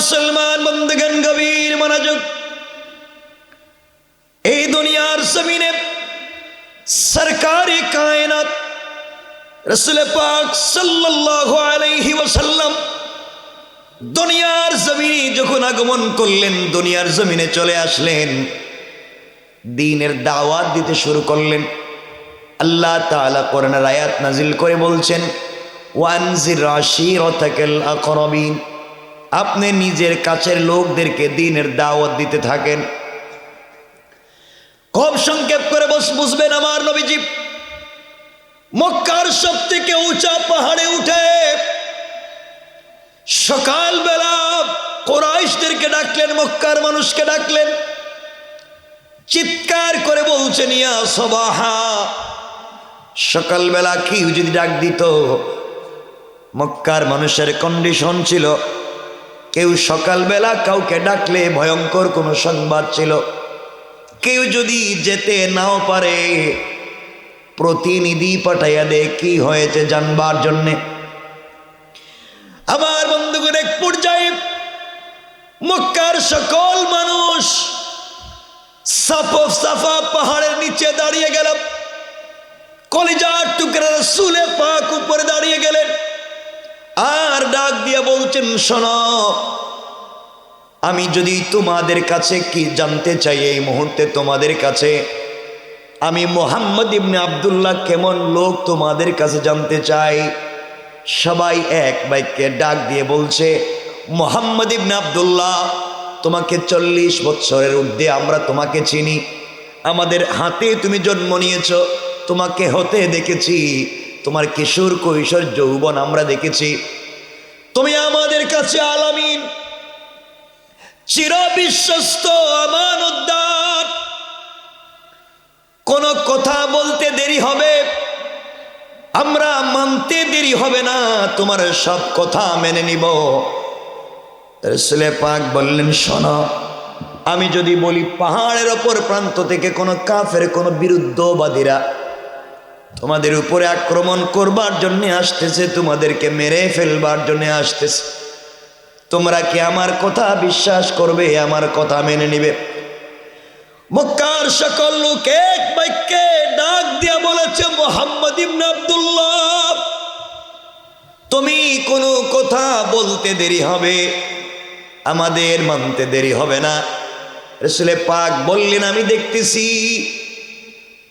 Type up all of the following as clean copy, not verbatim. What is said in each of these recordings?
মুসলমান বন্ধুগণ গভীর মনোযোগ। এই দুনিয়ার জমিনে সরকারি কায়নাত রাসূল পাক সাল্লাল্লাহু আলাইহি ওয়াসাল্লাম দুনিয়ার জমিনে যখন আগমন করলেন, দুনিয়ার জমিনে চলে আসলেন, দ্বীনের দাওয়াত দিতে শুরু করলেন। আল্লাহ তাআলা কোরআনের আয়াত নাজিল করে বলছেন, ওয়ানজির আশীরাতাকাল আকরাবিন, আপনি নিজের কাছের লোকদেরকে দ্বীনের দাওয়াত দিতে থাকেন। খুব সংক্ষেপ করে বুঝবেন আমার নবীজি মক্কার সবথেকে উঁচা পাহাড়ে উঠে সকালবেলা কুরাইশদেরকে ডাকলেন, মক্কার মানুষকে ডাকলেন, চিৎকার করে বলছেন, ইয়া সাবাহা। সকালবেলা কি যদি ডাক দিত, মক্কার মানুষের কন্ডিশন ছিল, কেউ সকালবেলা কাউকে ডাকলে ভয়ঙ্কর কোনো সংবাদ ছিল। কেউ যদি যেতে নাও পারে, প্রতিনিধি পাঠাইয়া দে কি হয়েছে জানবার জন্যে। আমার বন্ধুগণ, এক পর্যায়ে মক্কার সকল মানুষ সাফা পাহাড়ের নিচে দাঁড়িয়ে গেল, কলিজার টুকরা রাসূল পাক উপরে দাঁড়িয়ে গেলেন আর ডাক দিয়ে বলছেন, শোনো, আমি যদি তোমাদের কাছে কি জানতে চাই, এই মুহূর্তে তোমাদের কাছে আমি মুহাম্মদ ইবনে আব্দুল্লাহ কেমন লোক তোমাদের কাছে জানতে চাই। সবাই এক বাক্যে ডাক দিয়ে বলছে, মুহাম্মদ ইবনে আব্দুল্লাহ, তোমাকে 40 বছরের ঊর্ধ্বে আমরা তোমাকে চিনি, আমাদের হাতে তুমি জন্ম নিয়েছ, তোমাকে হতে দেখেছি, তোমার কিশোর কৈশোর যৌবন আমরা দেখেছি, তুমি আমাদের কাছে আলামিন, চিরবিশ্বস্ত, আমানতদার। কোন কথা বলতে দেরি হবে, আমরা মানতে দেরি হবে না, তোমার সব কথা মেনে নিব। রাসূল পাক বললেন, শোনো, আমি যদি বলি পাহাড়ের ওপর প্রান্ত থেকে কোনো কাফের, কোনো বিরুদ্ধবাদীরা তোমাদের উপরে আক্রমণ করবার জন্য আসতেছে, তোমাদেরকে মেরে ফেলবার জন্য আসতেছে, তোমরা কি আমার কথা বিশ্বাস করবে, আমার কথা মেনে নিবে? মক্কার সকল লোক এক বাক্যে ডাক দিয়া বলেছে, মুহাম্মদ ইবনে আব্দুল্লাহ, তুমি কোনো কথা বলতে দেরি হবে, আমাদের মানতে দেরি হবে না। রাসূল পাক বললেন, আমি দেখতেছি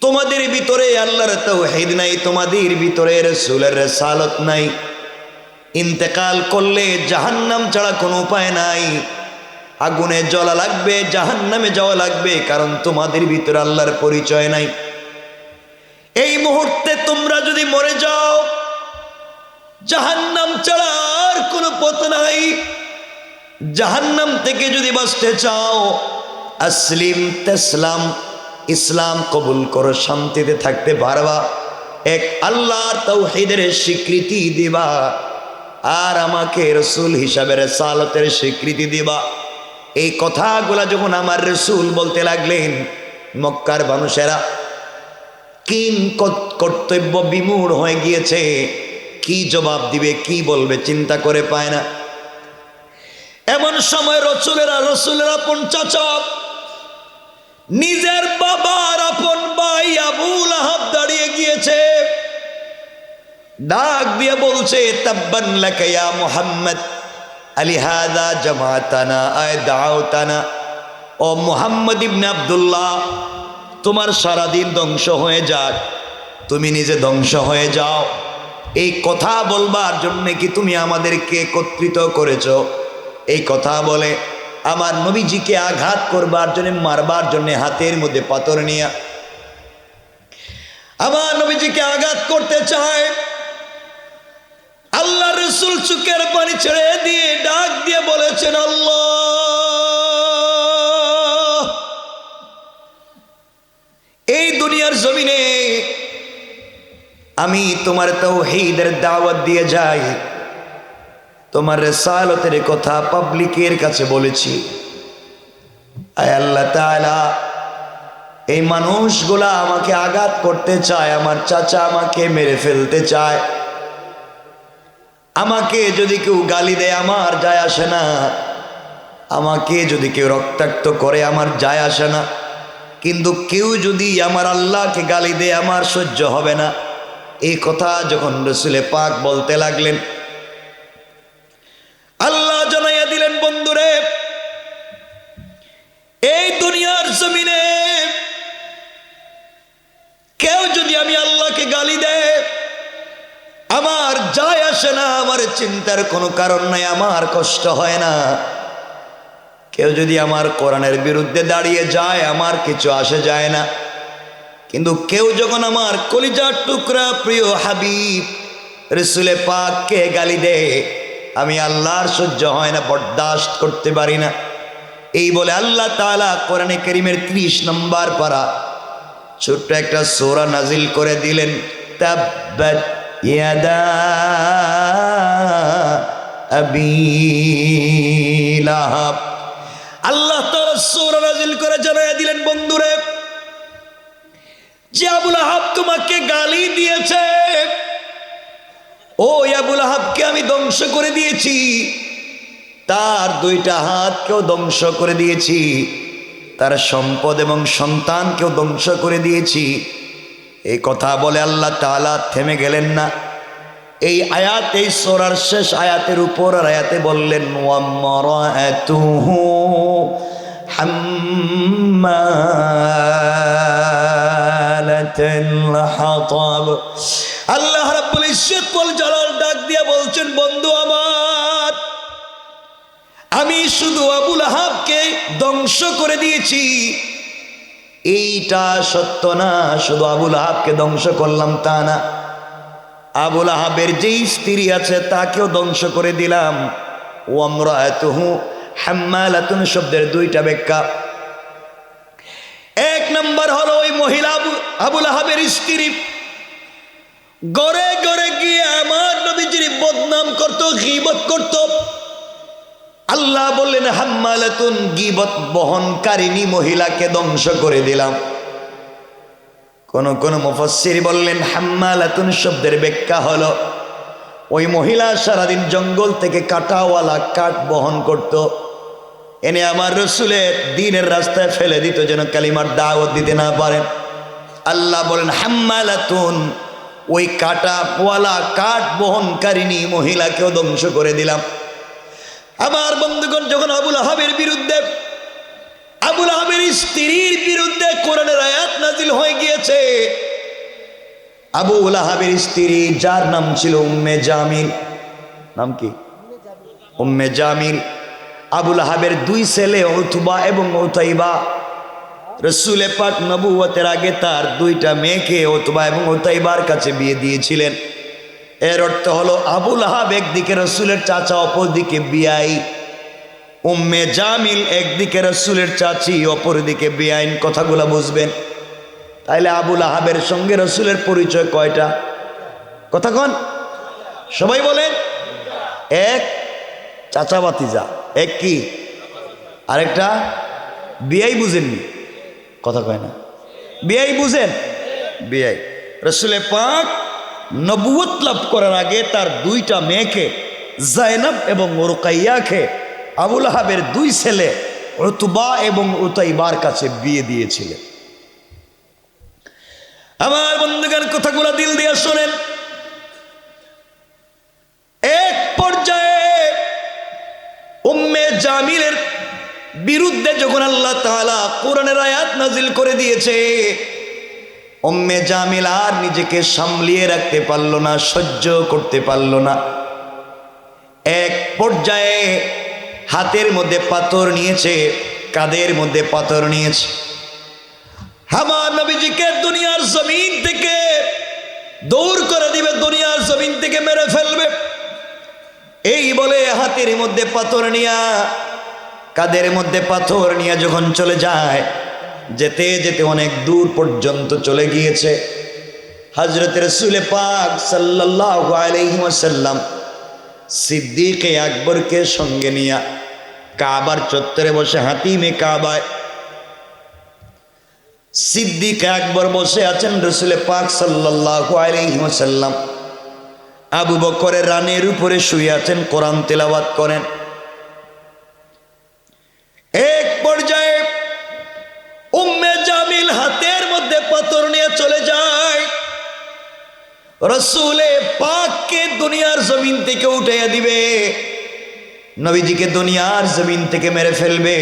তোমাদের ভিতরে আল্লাহর তাওহীদ নাই, তোমাদের ভিতরে রাসূলের রিসালাত নাই, ইন্তেকাল করলে জাহান্নাম ছাড়া কোনো উপায় নাই, আগুনে জ্বলা লাগবে, জাহান্নামে যাওয়া লাগবে, কারণ তোমাদের ভিতরে আল্লাহর পরিচয় নাই। এই মুহূর্তে তোমরা যদি মরে যাও, জাহান্নাম ছাড়া আর কোনো পথ নাই। জাহান্নাম থেকে যদি বাঁচতে চাও, আসলিম তাসলাম, ইসলাম কবুল করো, শান্তিতে থাকতে পারবা, এক আল্লাহর তাওহীদের স্বীকৃতি দিবা, আর আমাকে রাসূল হিসাবে রিসালাতের স্বীকৃতি দিবা। এই কথাগুলা যখন আমার রাসূল বলতে লাগলেন, মক্কার মানুষেরা কিন কর্তব্য বিমূঢ় হয়ে গিয়েছে, কি জবাব দিবে, কি বলবে চিন্তা করে পায় না। এমন সময় রসুলের আপন চাচা, নিজের বাবার আপন ভাই আবু লাহাব দাঁড়িয়ে গিয়েছে, ডাক দিয়ে বলছে, তাব্বান লাকা ইয়া মুহাম্মদ আলিহাযা জামাতানা আয় দাওতানা। ও মুহাম্মদ ইবনে আব্দুল্লাহ, তোমার সারাদিন ধ্বংস হয়ে যাক, তুমি নিজে ধ্বংস হয়ে যাও, এই কথা বলবার জন্য কি তুমি আমাদেরকে একত্রিত করেছো? এই কথা বলে আমার নবীজিকে আঘাত করবার জন্য, মারবার জন্য হাতের মধ্যে পাথর নিয়ে আমার নবীজিকে আঘাত করতে চায়। আল্লাহ রাসূল চোখের পানি ছেড়ে দিয়ে ডাক দিয়ে বলেছেন, আল্লাহ, এই দুনিয়ার জমিনে আমি তোমার তাওহীদের দাওয়াত দিয়ে যাই, তোমার রিসালাতের কথা পাবলিকের কাছে বলেছি। আয় আল্লাহ তাআলা, এই মানুষগুলা আমাকে আঘাত করতে চায়, আমার চাচা আমাকে মেরে ফেলতে চায়, আমাকে যদি কেউ গালি দেয় আমার যায় আসে না, আমাকে যদি কেউ রক্তাক্ত করে আমার যায় আসে না, কিন্তু কেউ যদি আমার আল্লাহকে গালি দেয় আমার সহ্য হবে না। এই কথা যখন রাসূলে পাক বলতে লাগলেন, আল্লাহ জানাইয়া দিলেন, বন্ধুরে, এই দুনিয়ার জমিনে কেউ যদি আমি আল্লাহকে গালি দেয় আমার যায় আসে না, আমার চিন্তার কোনো কারণ নাই, আমার কষ্ট হয় না। কেউ যদি আমার কোরআনের বিরুদ্ধে দাঁড়িয়ে যায় আমার কিছু আসে যায় না। কিন্তু কেউ যখন আমার কলিজার টুকরা প্রিয় হাবিব রাসূলে পাককে গালি দেয় আমি আল্লাহর সহ্য হয় না, বরদাস্ত করতে পারি না। এই বলে আল্লাহ তাআলা কোরআনে কারীমের 30 নম্বর পারা ছোট্ট একটা সূরা নাজিল করে দিলেন, তাব্বাত ইয়াদা আবি লাহাব। আল্লাহ তাআলা সূরা নাজিল করে জানাইয়া দিলেন, বন্ধুরে, যে আবু লাহাব তোমাকে গালি দিয়েছে, ও আবু লাহাবকে আমি ধ্বংস করে দিয়েছি, তার 2টা হাতকেও ধ্বংস করে দিয়েছি, তার সম্পদ এবং সন্তানকেও ধ্বংস করে দিয়েছি। এই কথা বলে আল্লাহ তাআলা থেমে গেলেন না। এই আয়াত, এই সূরার শেষ আয়াতের উপর আর আয়াতে বললেন, ওয়ামরাতুহু হাম্মালাতাল হাতাব। আল্লাহ রাব্বুল ইজ্জত ওয়াল জালাল ডাক দিয়া বলছেন, বন্ধু আমার, আমি শুধু আবু লাহাবকে ধ্বংস করে দিয়েছি এইটা সত্য না, শুধু আবু লাহাবকে ধ্বংস করলাম তা না, আবু লাহাবের যেই স্ত্রী আছে তাকেও ধ্বংস করে দিলাম। ওয়ামরাতুহু হাম্মালাতুন শব্দের 2টা ব্যাখ্যা। 1 নম্বর হলো ওই মহিলা আবু লাহাবের স্ত্রী ঘরে ঘরে গিয়ে আমার নবীজির বদনাম করত, গীবত করত। আল্লাহ বললেন হাম্মালাতুন, গীবত বহনকারিণী মহিলাকে ধ্বংস করে দিলাম। কোন কোন মুফাসসির বললেন হাম্মালাতুন শব্দের ব্যাখ্যা হলো ওই মহিলা সারাদিন জঙ্গল থেকে কাটাওয়ালা কাঠ বহন করত, এনে আমার রাসূলের দ্বীনের রাস্তায় ফেলে দিত যেন কালিমার দাওয়াত দিতে না পারেন। আল্লাহ বলেন হাম্মালাতুন, ওই কাটাওয়ালা কাঠ বহনকারিণী মহিলাকেও ধ্বংস করে দিলাম। আমার বন্ধুগণ, যখন আবু লাহাবের বিরুদ্ধে, আবু লাহাবের স্ত্রীর বিরুদ্ধে কোরআনের আয়াত নাজিল হয়ে গিয়েছে, আবু লাহাবের স্ত্রী যার নাম ছিল উম্মে জামিল, নাম কি? উম্মে জামিল। আবু লাহাবের 2 ছেলে উতবা এবং উতাইবা, রাসূলে পাক নবুয়তের আগে তার 2টা মেয়েকে উতবা এবং উতাইবার কাছে বিয়ে দিয়েছিলেন। এর অর্থ হলো আবু লাহাব একদিকে রাসূলের চাচা, অপরদিকে বিয়াই। উম্মে জামিল একদিকে রাসূলের চাচি, অপরদিকে বিয়াইন। কথাগুলো বুঝবেন। তাইলে আবু লাহাবের সঙ্গে রাসূলের পরিচয় কয়টা? কথা কন, সবাই বলেন। 1 চাচা ভাতিজা, 1 কি? আরেকটা বিয়াই। বুঝেননি? কথা কয় না, বিয়াই বুঝেন? বিয়াই। রাসূলে পাক নবুয়ত লাভ করার আগে তার 2টা মেয়েকে, যায়েনব এবং রুকাইয়াকে, আবু লাহাবের 2 ছেলে উতবা এবং উতাইবার কাছে বিয়ে দিয়েছিলেন। আমার বন্ধুগণ, কথাগুলো দিল দিয়ে শোনেন। এক পর্যায়ে উম্মে জামিলের বিরুদ্ধে যখন আল্লাহ তাআলা কোরআনের আয়াত নাজিল করে দিয়েছে, উম্মে জামিল আর নিজেকে সামলিয়ে রাখতে পারল না, সহ্য করতে পারল না। এক পর্যায়ে হাতের মধ্যে পাথর নিয়েছে, কাঁধের মধ্যে পাথর নিয়েছে, আমার নবীজিকে দুনিয়ার জমিন থেকে দূর করে দিবে, দুনিয়ার জমিন থেকে মেরে ফেলবে। এই বলে হাতের মধ্যে পাথর নিয়া, কাঁধের মধ্যে পাথর নিয়ে যখন চলে যায়, যেতে যেতে অনেক দূর পর্যন্ত চলে গিয়েছে। হযরত রাসূল পাক সাল্লাল্লাহু আলাইহি ওয়াসাল্লাম সিদ্দিক আকবরকে সঙ্গে নিয়ে কাবার চত্বরে বসে, হাতিমে কাবায় সিদ্দিক আকবর বসে আছেন, রাসূল পাক সাল্লাল্লাহু আলাইহি ওয়াসাল্লাম আবু বকরের রানের উপরে শুয়ে আছেন, কোরআন তেলাওয়াত করেন। রসুলে পাককে দুনিয়ার জমিন থেকে উঠাইয়া দিবে, নবীজিকে দুনিয়ার জমিন থেকে মেরে ফেলবে।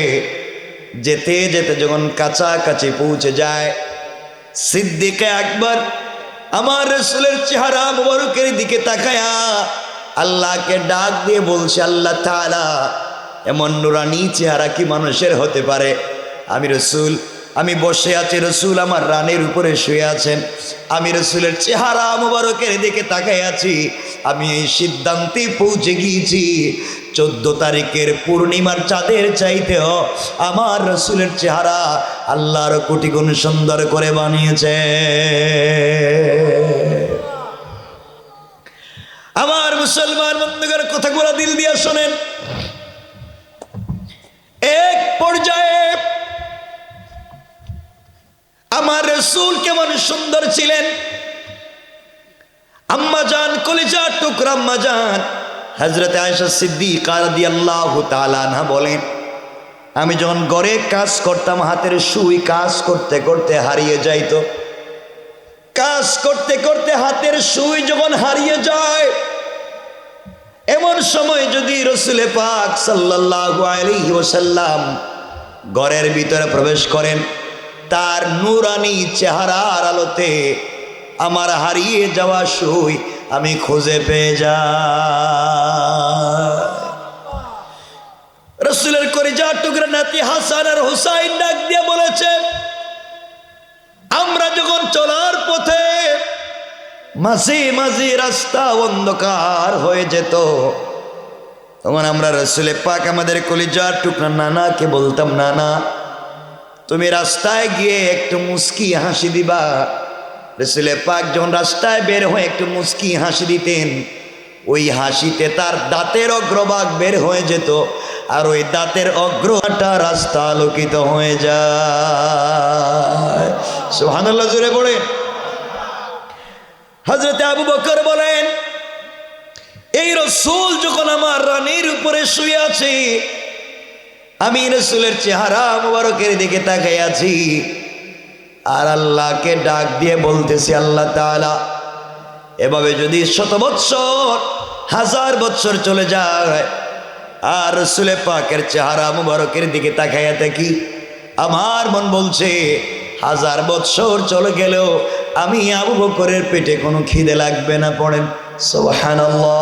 যেতে যেতে যখন কাছাকাছি পৌঁছে যায়, সিদ্দিকে আকবর আমার রসুলের চেহারা মুবারকের দিকে তাকায়া আল্লাহকে ডাক দিয়ে বলছে, আল্লাহ তাআলা, এমন নুরানি চেহারা কি মানুষের হতে পারে? আমি রসুল, আমি বসে আছি, রসুল আমার রানের উপরে শুয়ে আছেন, আমি রসুলের চেহারা মুবারকের দিকে তাকাই আছি। আমি এই সিদ্ধান্তে পৌঁছে গিয়েছি 14 তারিখের পূর্ণিমার চাঁদের চাইতেও আমার রসুলের চেহারা আল্লাহর কোটি গুণ সুন্দর করে বানিয়েছে। আমার মুসলমান বন্ধুগণ, কথাগুলো দিল দিয়ে শোনেন। এক পর্যায়ে আমার রাসূল কেমন সুন্দর ছিলেন। আম্মা জান, কলিজার টুকরা আম্মা জান হযরত আয়েশা সিদ্দিকা রাদিয়াল্লাহু তাআলা আনহা বলেন, আমি যখন ঘরে কাজ করতাম, হাতের সুই কাজ করতে করতে হারিয়ে যাইত। কাজ করতে করতে হাতের সুই যখন হারিয়ে যায়, এমন সময় যদি রসুলে পাক সাল্লাল্লাহু আলাইহি ওয়াসাল্লাম ঘরের ভিতরে প্রবেশ করেন, তার নূরানি চেহারার আলোতে আমার হারিয়ে যাওয়া সুই আমি খুঁজে পেয়ে যাই। রসুলের কলিজার টুকরা নাতি হাসান আর হুসাইন ডাক দিয়ে বলেছে, আমরা যখন চলার পথে মাঝে মাঝে রাস্তা অন্ধকার হয়ে যেত, তখন আমরা রসুলে পাক আমাদের কলিজার টুকরা নানাকে বলতাম, নানা তুমি রাস্তায় গিয়ে একটু মুস্কি হাসি দিবা। রসুলে পাক যখন রাস্তায় বের হয়ে একটু মুস্কি হাসি দিতেন, ওই হাসিতে তার দাঁতের অগ্রভাগ বের হয়ে যেত, আর ওই দাঁতের অগ্রটা রাস্তা আলোকিত হয়ে যায়। সুবহানাল্লাহ, জোরে পড়ে। হযরত আবু বকর বলেন, এই রসুল যখন আমার রানীর উপরে শুয়ে আছে, আমি রসুলের চেহারা মুবারকের দিকে তাকাই আছি আর আল্লাহকে ডাক দিয়ে বলতেছি, আল্লাহ তাআলা, এভাবে যদি 100 বৎসর 1000 বৎসর চলে যায় আর রসুলে পাকের চেহারা মুবারকের দিকে তাকাইয়া থাকি, আমার মন বলছে 1000 বৎসর চলে গেলেও আমি আবু বকরের পেটে কোনো খিদে লাগবে না। পড়েন সুবহানাল্লাহ।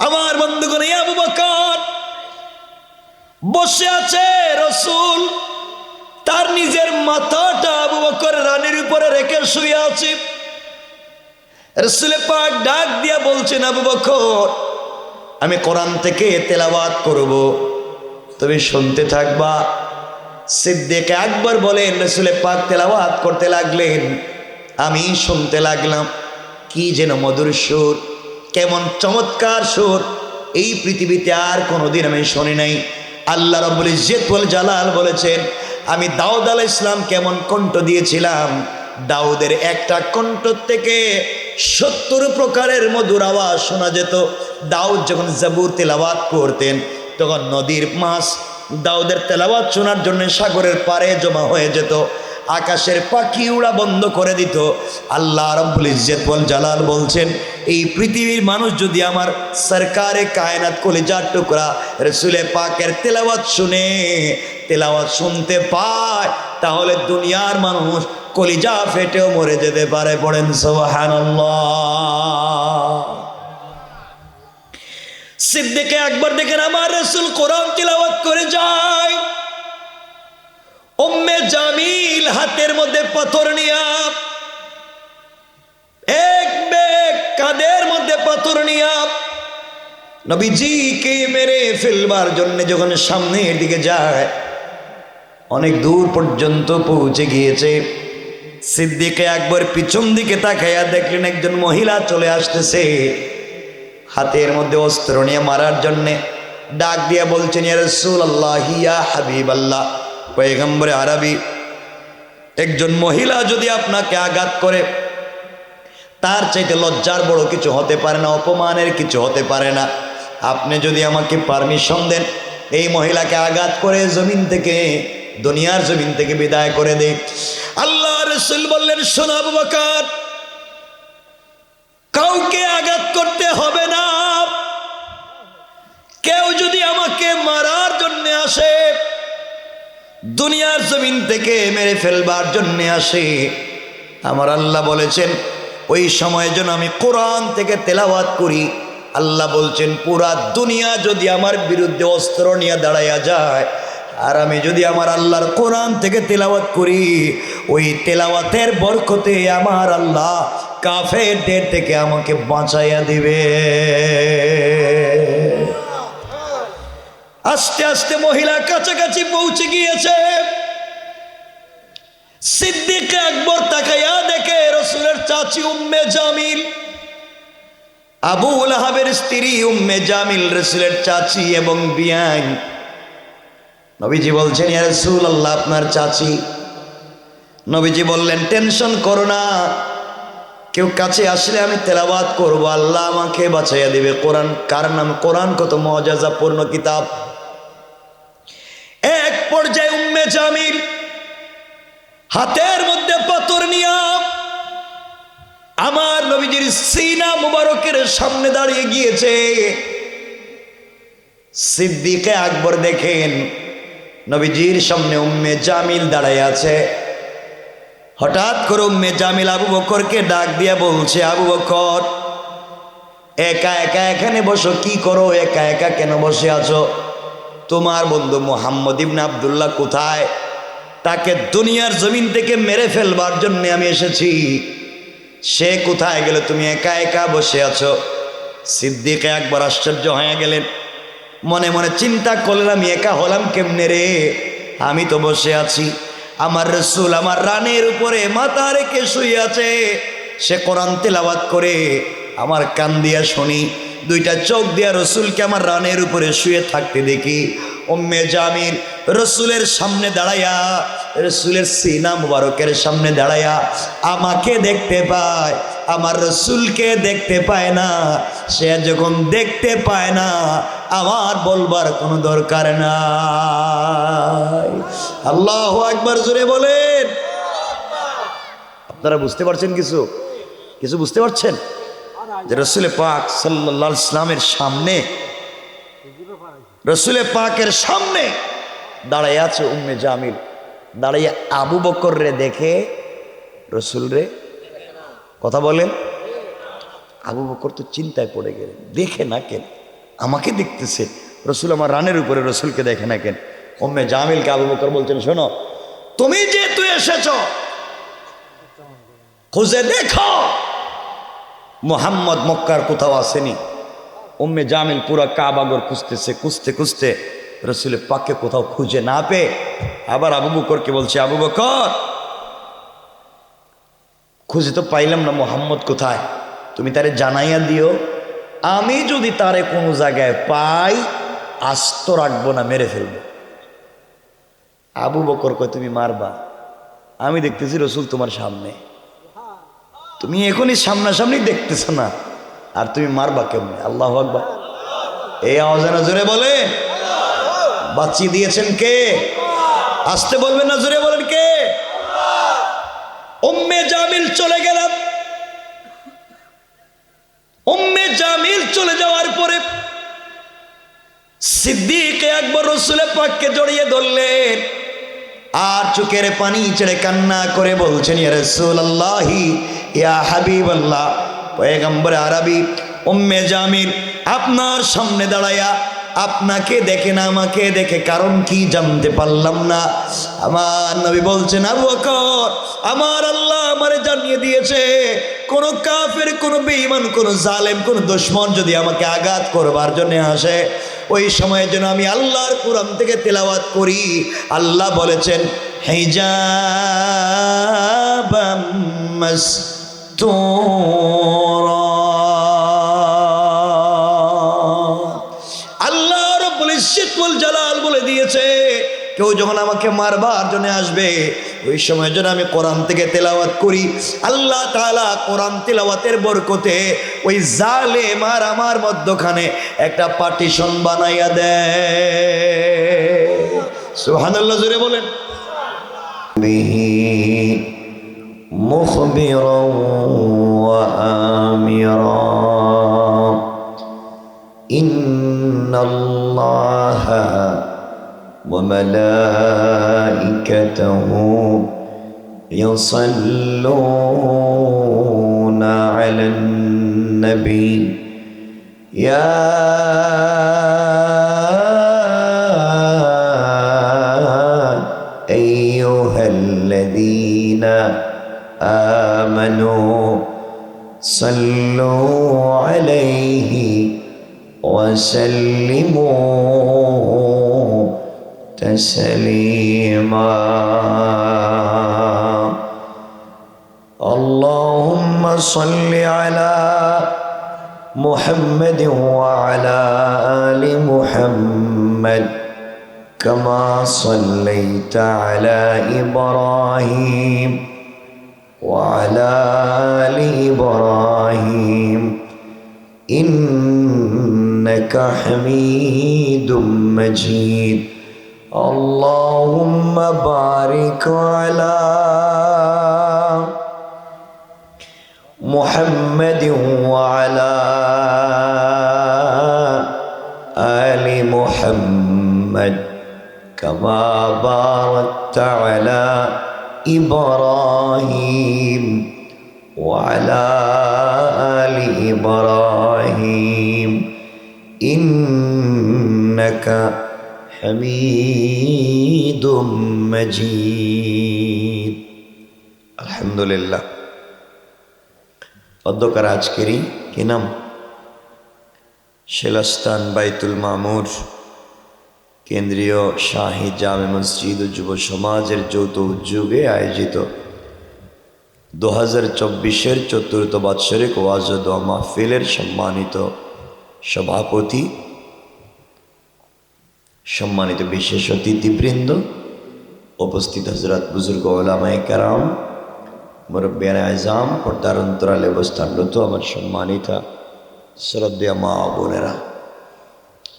আমার বন্ধুগণ, আবু বকর বসে আছে, রসুল তার নিজের মাথাটা আবু বকর রানীর উপরে রেখে শুয়ে আছে। রসুলে পাক ডাক দিয়া বলছেন, আবু বকর, আমি কোরআন থেকে তেলাওয়াত করব, তুমি শুনতে থাকবা। সিদ্দিক আকবর বলেন, রসুলে পাক তেলাওয়াত করতে লাগলেন, আমি শুনতে লাগলাম। কি যেন মধুর সুর, কেমন চমৎকার সুর, এই পৃথিবীতে আর কোনোদিন আমি শুনি নাই। আল্লাহ রাব্বুল ইজ্জত ওয়াল জালাল বলেছেন, আমি দাউদ আলাইহিস সালাম কেমন কণ্ঠ দিয়েছিলাম, দাউদের একটা কণ্ঠ থেকে 70 প্রকারের মধুর আওয়াজ শোনা যেত। দাউদ যখন জাবুর তেলাওয়াত করতেন, তখন নদীর মাছ দাউদের তেলাওয়াত শোনার জন্য সাগরের পাড়ে জমা হয়ে যেত, আকাশের পাখি উড়া বন্ধ করে দিত। আল্লাহ রাব্বুল ইজ্জত ওয়াল জালাল বলছেন, এই পৃথিবীর মানুষ যদি আমার সরকারে কায়নাত কলিজার টুকরা রসুলে পাকের তেলাওয়াত শুনে, তেলাওয়াত শুনতে পায়, তাহলে দুনিয়ার মানুষ কলিজা ফেটেও মরে যেতে পারে। পড়েন সুবহানাল্লাহ। সিদ্দিকে আকবর দেখেন আমার রাসূল কোরআন তিলাওয়াত করে যায়, উম্মে জামিল হাতের মধ্যে পাথর নিয়া, এক বেগ কাঁধের মধ্যে পাথর নিয়া নবীজিকে মেরে ফেলবার জন্য যখন সামনের দিকে যায়, অনেক দূর পর্যন্ত পৌঁছে গিয়েছে। সিদ্দিকে আকবর পিছন দিকে তাকাইয়া দেখলেন একজন মহিলা চলে আসতেছে, হাতের মধ্যে অস্ত্র নিয়ে মারার জন্যে। ডাক দিয়া বলছেন, ইয়া রাসূলুল্লাহ, ইয়া হাবিবাল্লাহ, পয়গম্বরে আরবি, একজন মহিলা যদি আপনাকে আঘাত করে, তার চাইতে লজ্জার বড় কিছু হতে পারে না, অপমানের কিছু হতে পারে না। আপনি যদি আমাকে পারমিশন দেন, এই মহিলাকে আঘাত করে জমিন থেকে, দুনিয়ার জমিন থেকে বিদায় করে দেই। আল্লাহ রাসূল বললেন, শোনো আবু বকর, কাউকে আঘাত করতে হবে না। কেউ যদি আমাকে মারার জন্য আসে, দুনিয়ার জমিন থেকে মেরে ফেলবার জন্য আসে, আমার আল্লাহ বলেছেন ওই সময় যেন আমি কোরআন থেকে তেলাওয়াত করি। আল্লাহ বলছেন পুরা দুনিয়া যদি আমার বিরুদ্ধে অস্ত্র নিয়ে দাঁড়াইয়া যায়, আর আমি যদি আমার আল্লাহর কোরআন থেকে তেলাওয়াত করি, ওই তেলাওয়াতের বরকতে আমার আল্লাহ কাফেরদের থেকে আমাকে বাঁচাইয়া দিবে। আস্তে আস্তে মহিলা কাছাকাছি পৌঁছে গিয়েছে। সিদ্দিক আকবর তাকাইয়া দেখে রাসূলের চাচি উম্মে জামিল, আবু লাহাবের স্ত্রী উম্মে জামিল রাসূলের চাচি এবং বিয়াই। নবীজি বলছেন, ইয়া রাসূলুল্লাহ, আপনার চাচি। নবীজি বললেন, টেনশন করো না, কেউ কাছে আসলে আমি তেলাওয়াত করব, আল্লাহ আমাকে বাঁচাইয়া দিবে। কোরআন কার নাম? কোরআন কত মুআজিজাপূর্ণ কিতাব। এক পর্যায়ে উম্মে জামিল হাতের মধ্যে পাথর নিয়া আমার নবীজির সিনা মুবারকের সামনে দাঁড়িয়ে গিয়েছে। সিদ্দিক আকবর দেখেন নবীজির সামনে উম্মে জামিল দাঁড়ায় আছে। হঠাৎ করে উম্মে জামিল আবু বকরকে ডাক দিয়া বলছে, আবু বকর, একা একা এখানে বসো, কি করো? একা একা কেন বসে আছো? তোমার বন্ধু মুহাম্মদ ইবনে আব্দুল্লাহ কোথায়? তাকে দুনিয়ার জমিন থেকে মেরে ফেলবার জন্য আমি এসেছি, সে কোথায় গেল? তুমি একা একা বসে আছো। সিদ্দিক আকবর আশ্চর্য হয়ে গেলেন, মনে মনে চিন্তা করলেন, আমি একা হলাম কেমনে রে? আমি তো বসে আছি, আমার রাসূল আমার রানের উপরে মাথা রেখে শুয়ে আছে, সে কোরআন তেলাওয়াত করে, আমার কান দিয়া শুনি, দুইটা চোখ দিয়া রাসূলকে আমার রানের উপরে শুয়ে থাকতে দেখি। উম্মে জামিল রাসূলের সামনে দাঁড়াইয়া, রাসূলের সিনা মুবারকের সামনে দাঁড়াইয়া আমাকে দেখতে পায়, আমার রাসূলকে দেখতে পায় না। সে যখন দেখতে পায় না, আমার বলবার কোনো দরকার নাই। আল্লাহু আকবার, জোরে বলেন। আপনারা বুঝতে পারছেন? কিছু কিছু বুঝতে পারছেন যে রাসূল পাক সাল্লাল্লাহু আলাইহি ওয়াসাল্লামের সামনে, রাসূল পাকের সামনে দাঁড়াইয়া আছে উম্মে জামিল। দাঁড়াইয়া আবু বকর রে দেখে, রাসূল রে কথা বলেন। আবু বকর তো চিন্তায় পড়ে গেলেন, দেখে না কেন? আমাকে দেখতেছে, রাসূল আমার রানের উপরে, রাসূলকে দেখে না কেন? উম্মে জামিলকে আবু বকর বলছেন, শোনো, তুমি যেহেতু এসেছ, খুঁজে দেখো মুহাম্মদ মক্কার কোথাও আসেনি। উম্মে জামিল পুরা কাবাগর খুঁজতেছে, খুঁজতে খুঁজতে রাসূলের পাককে কোথাও খুঁজে না পেয়ে আবার আবু বকরকে বলছে, আবু বকর, খুঁজে তো পাইলাম না, মুহাম্মদ কোথায়? তুমি তারে জানাইয়া দিও, আমি যদি তারে কোনো জায়গায় পাই আস্ত রাখবো না, মেরে ফেলবো। আবু বকর কয়, তুমি মারবা? আমি দেখতেছি রাসূল তোমার সামনে, তুমি এখনই সামনাসামনি দেখতেছ না, আর তুমি মারবা কেমনে? আল্লাহু আকবার। এই আওয়াজে না জোরে বলে, বাঁচিয়ে দিয়েছেন কে? আসতে বলবেন না, জোরে বলেন কে? উম্মে জামিল চলে গেলাম। উম্মে জামিল চলে যাওয়ার পরে সিদ্দিক আকবর রাসূল পাককে জড়িয়ে ধরলেন, আর চোখের পানি ছেড়ে কান্না করে বলছেন, ইয়া রাসূলুল্লাহি, ইয়া হাবিবাল্লাহ, পয়গম্বর আরবি উম্মে জামিল আপনার সামনে দাঁড়ায়া আপনাকে দেখে না, আমাকে দেখে, কারণ কি জানতে পারলাম না। আমার নবী বলছেন, আবু বকর, আমার আল্লাহ আমারে জানিয়ে দিয়েছে, কোন কাফের, কোন বেঈমান, কোন জালেম, কোন দুশমন যদি আমাকে আঘাত করবার জন্য আসে, ওই সময়ে যেন আমি আল্লাহর কোরআন থেকে তেলাওয়াত করি। আল্লাহ বলেছেন, হিজাবাম মাসতুরা। আল্লাহ রাব্বুল ইজ্জত ওয়াল জালাল বলে দিয়েছে, কেউ যখন আমাকে মারবার জন্য আসবে, ওই সময় যেন আমি কোরআন থেকে তেলাওয়াত করি। আল্লাহ তাআলা কোরআন তেলাওয়াতের বরকতে ওই জালেম আর আমার মধ্যখানে একটা পার্টিশন বানাইয়া দেয়। সুবহানাল্লাহ, জোরে বলেন। مخبرا وآمرا إن الله وملائكته يصلون على النبي يا أيها الذين آمنوا صلوا عليه وسلموا تسليما اللهم صل على محمد وعلى آل محمد كما صليت على إبراهيم وعلى آل إبراهيم إنك حميد مجيد اللهم بارك على محمد وعلى آل محمد كما باركت على إبراهيم وعلى آل إبراهيم إنك حميد مجيد الحمد لله অধ্যকার আজকেরই কি নাম শিলাস্থান বাইতুল মামুর কেন্দ্রীয় শাহী জামে মসজিদ ও যুব সমাজের যৌথ উদ্যোগে আয়োজিত 2024-এর চতুর্থ বাৎসরিক ওয়াজ ও দোয়া মাহফিলের সম্মানিত সভাপতি, সম্মানিত বিশেষ অতিথিবৃন্দ, উপস্থিত হযরত বুজুর্গ উলামায়ে কেরাম, মুরব্বিয়ানে আযম, পর্দার অন্তরালে অবস্থানরত আমার সম্মানিতা শ্রদ্ধেয় মা বোনেরা,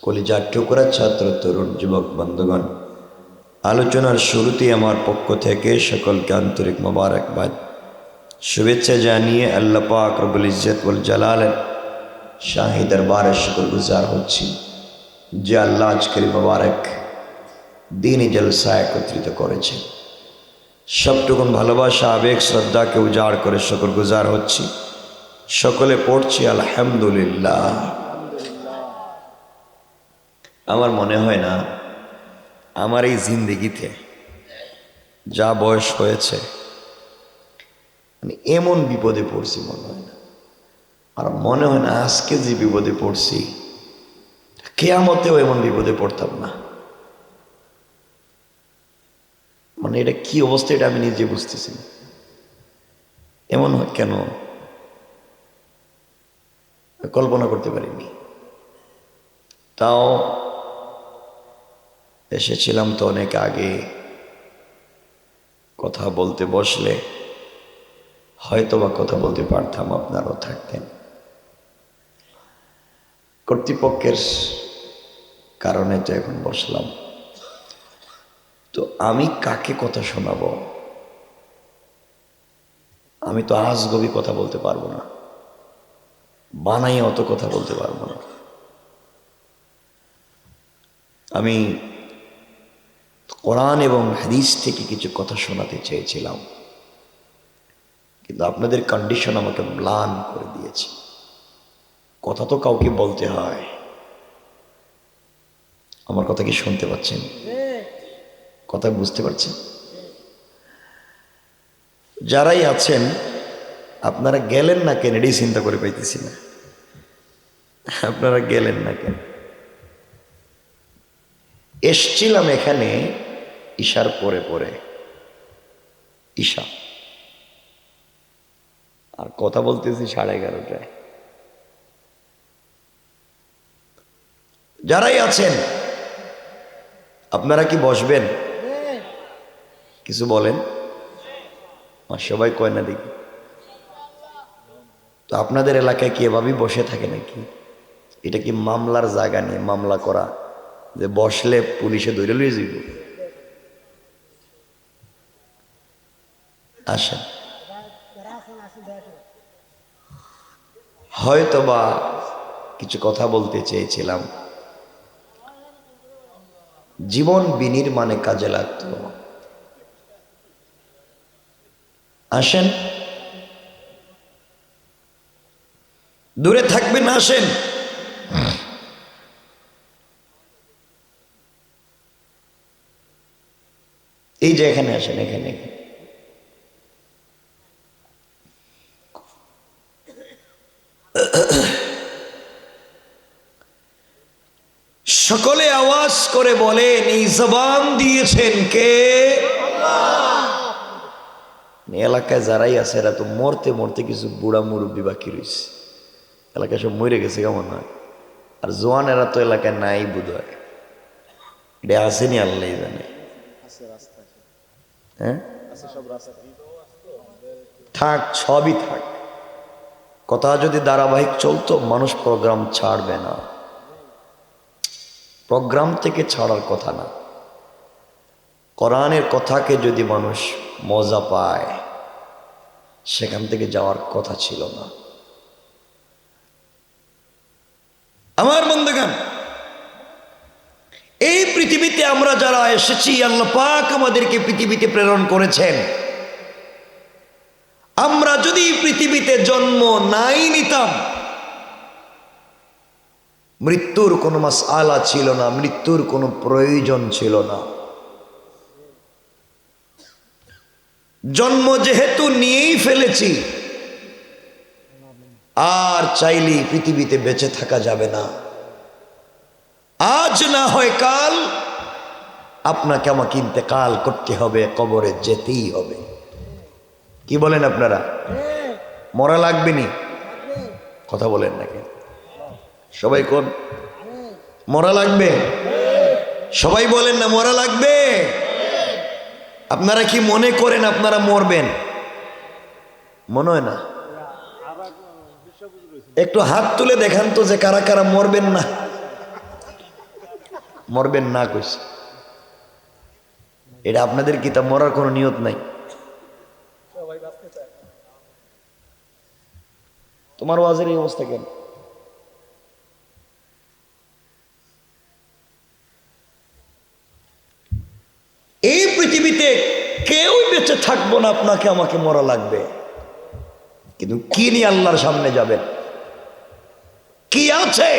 কলিজার টুকরা ছাত্র তরুণ যুবক বন্ধুগণ, আলোচনার শুরুতেই আমার পক্ষ থেকে সকলকে আন্তরিক মোবারকবাদ শুভেচ্ছা জানিয়ে আল্লাহ পাক রব্বুল ইজ্জত ওয়াল জালালের শাহী দরবারে শুকরগুজার হচ্ছি যে আল্লাহ আজকের মোবারক দ্বীনি জলসা একত্রিত করেছে। সবটুকুন ভালোবাসা আবেগ শ্রদ্ধাকে উজাড় করে শুকরগুজার হচ্ছি। সকলে পড়ছি আলহামদুলিল্লাহ। আমার মনে হয় না আমার এই জিন্দেগিতে যা বয়স হয়েছে আমি এমন বিপদে পড়ছি মনে হয় না, আর মনে হয় না আজকে যে বিপদে পড়ছি কিয়ামতেও এমন বিপদে পড়তাম না। মানে এটা কি অবস্থা এটা আমি নিজে বুঝতেছি না। এমন হয় কেন কল্পনা করতে পারিনি। তাও এসেছিলাম তো অনেক আগে, কথা বলতে বসলে হয়তো বা কথা বলতে পারতাম, আপনারাও থাকতেন। কর্তৃপক্ষের কারণে তো এখন বসলাম। তো আমি কাকে কথা শোনাবো? আমি তো আজগবি কথা বলতে পারবো না, বানাই অত কথা বলতে পারবো না। আমি কোরআন এবং হাদিস থেকে কিছু কথা শোনাতে চেয়েছিলাম, কিন্তু আপনাদের কন্ডিশন আমাকে ম্লান করে দিয়েছে। কথা তো কাউকে বলতে হয়। আমার কথা কি শুনতে পাচ্ছেন? কথা বুঝতে পারছেন? যারাই আছেন আপনারা গেলেন না কেন এটাই চিন্তা করে পাইতেছি না। আপনারা গেলেন না কেন? এসছিলাম এখানে ঈশার পরে পরে, ঈশা, আর কথা বলতেছি 11:30টায়। যারাই আছেন আপনারা কি বসবেন? কিছু বলেন। সবাই কয় না দেখি। তো আপনাদের এলাকায় কি এভাবেই বসে থাকে নাকি? এটা কি মামলার জায়গা নিয়ে মামলা করা যে বসলে পুলিশে ধরে লইয়ে যাইব? আসেন হয়তোবা কিছু কথা বলতে চেয়েছিলাম, জীবন বিনির্মাণে কাজে লাগতো। আসেন, দূরে থাকবেন, আসেন। এই যে এখানে আসেন, এখানে সকলে আওয়াজ করে বলেন, এই জবান দিয়েছেন কে? এলাকায় যারাই আছে এরা তো মরতে মরতে কিছু বুড়া মুরব্বী বাকি রয়েছে, এলাকায় সব মরে গেছে কেমন হয়। আর জোয়ান এরা তো এলাকায় নাই বোধ হয়, এটা আসেনি আল্লাহ জানে। হ্যাঁ থাক, সবই থাক, কথা যদি ধারাবাহিক চলতো মানুষ প্রোগ্রাম ছাড়বে না। প্রোগ্রাম থেকে ছাড়ার কথা না, কোরআনের কথাকে যদি মানুষ মজা পায় সেখান থেকে যাওয়ার কথা ছিল না। আমার বন্ধুগণ, এই পৃথিবীতে আমরা যারা এসেছি, আল্লাহ পাক আমাদেরকে পৃথিবীতে প্রেরণ করেছেন। আমরা যদি পৃথিবীতে জন্ম নাই নিতাম, মৃত্যুর কোনো মাসআলা ছিল না, মৃত্যুর কোনো প্রয়োজন ছিল না। জন্ম যেহেতু নিয়েই ফেলেছি, আর চাইলেই পৃথিবীতে বেঁচে থাকা যাবে না। আজ না হয় কাল আপনাকে আমাকে ইন্তেকাল করতে হবে, কবরে যেতেই হবে। কি বলেন আপনারা? মরা লাগবে নি? কথা বলেন নাকি সবাই? কোন মরা লাগবে? সবাই বলেন না মরা লাগবে? আপনারা কি মনে করেন আপনারা মরবেন? মনে হয় না? একটু হাত তুলে দেখান তো যে কারা কারা মরবেন না। মরবেন না কইছে, এটা আপনাদের কিতাব, মরার কোনো নিয়ত নাই। তোমার ওয়াজের এই অবস্থা কেন? এই পৃথিবীতে কেউই বেঁচে থাকবো না, আপনাকে আমাকে মরা লাগবে। কিন্তু কি নিয়ে আল্লাহর সামনে যাবেন? কি আছে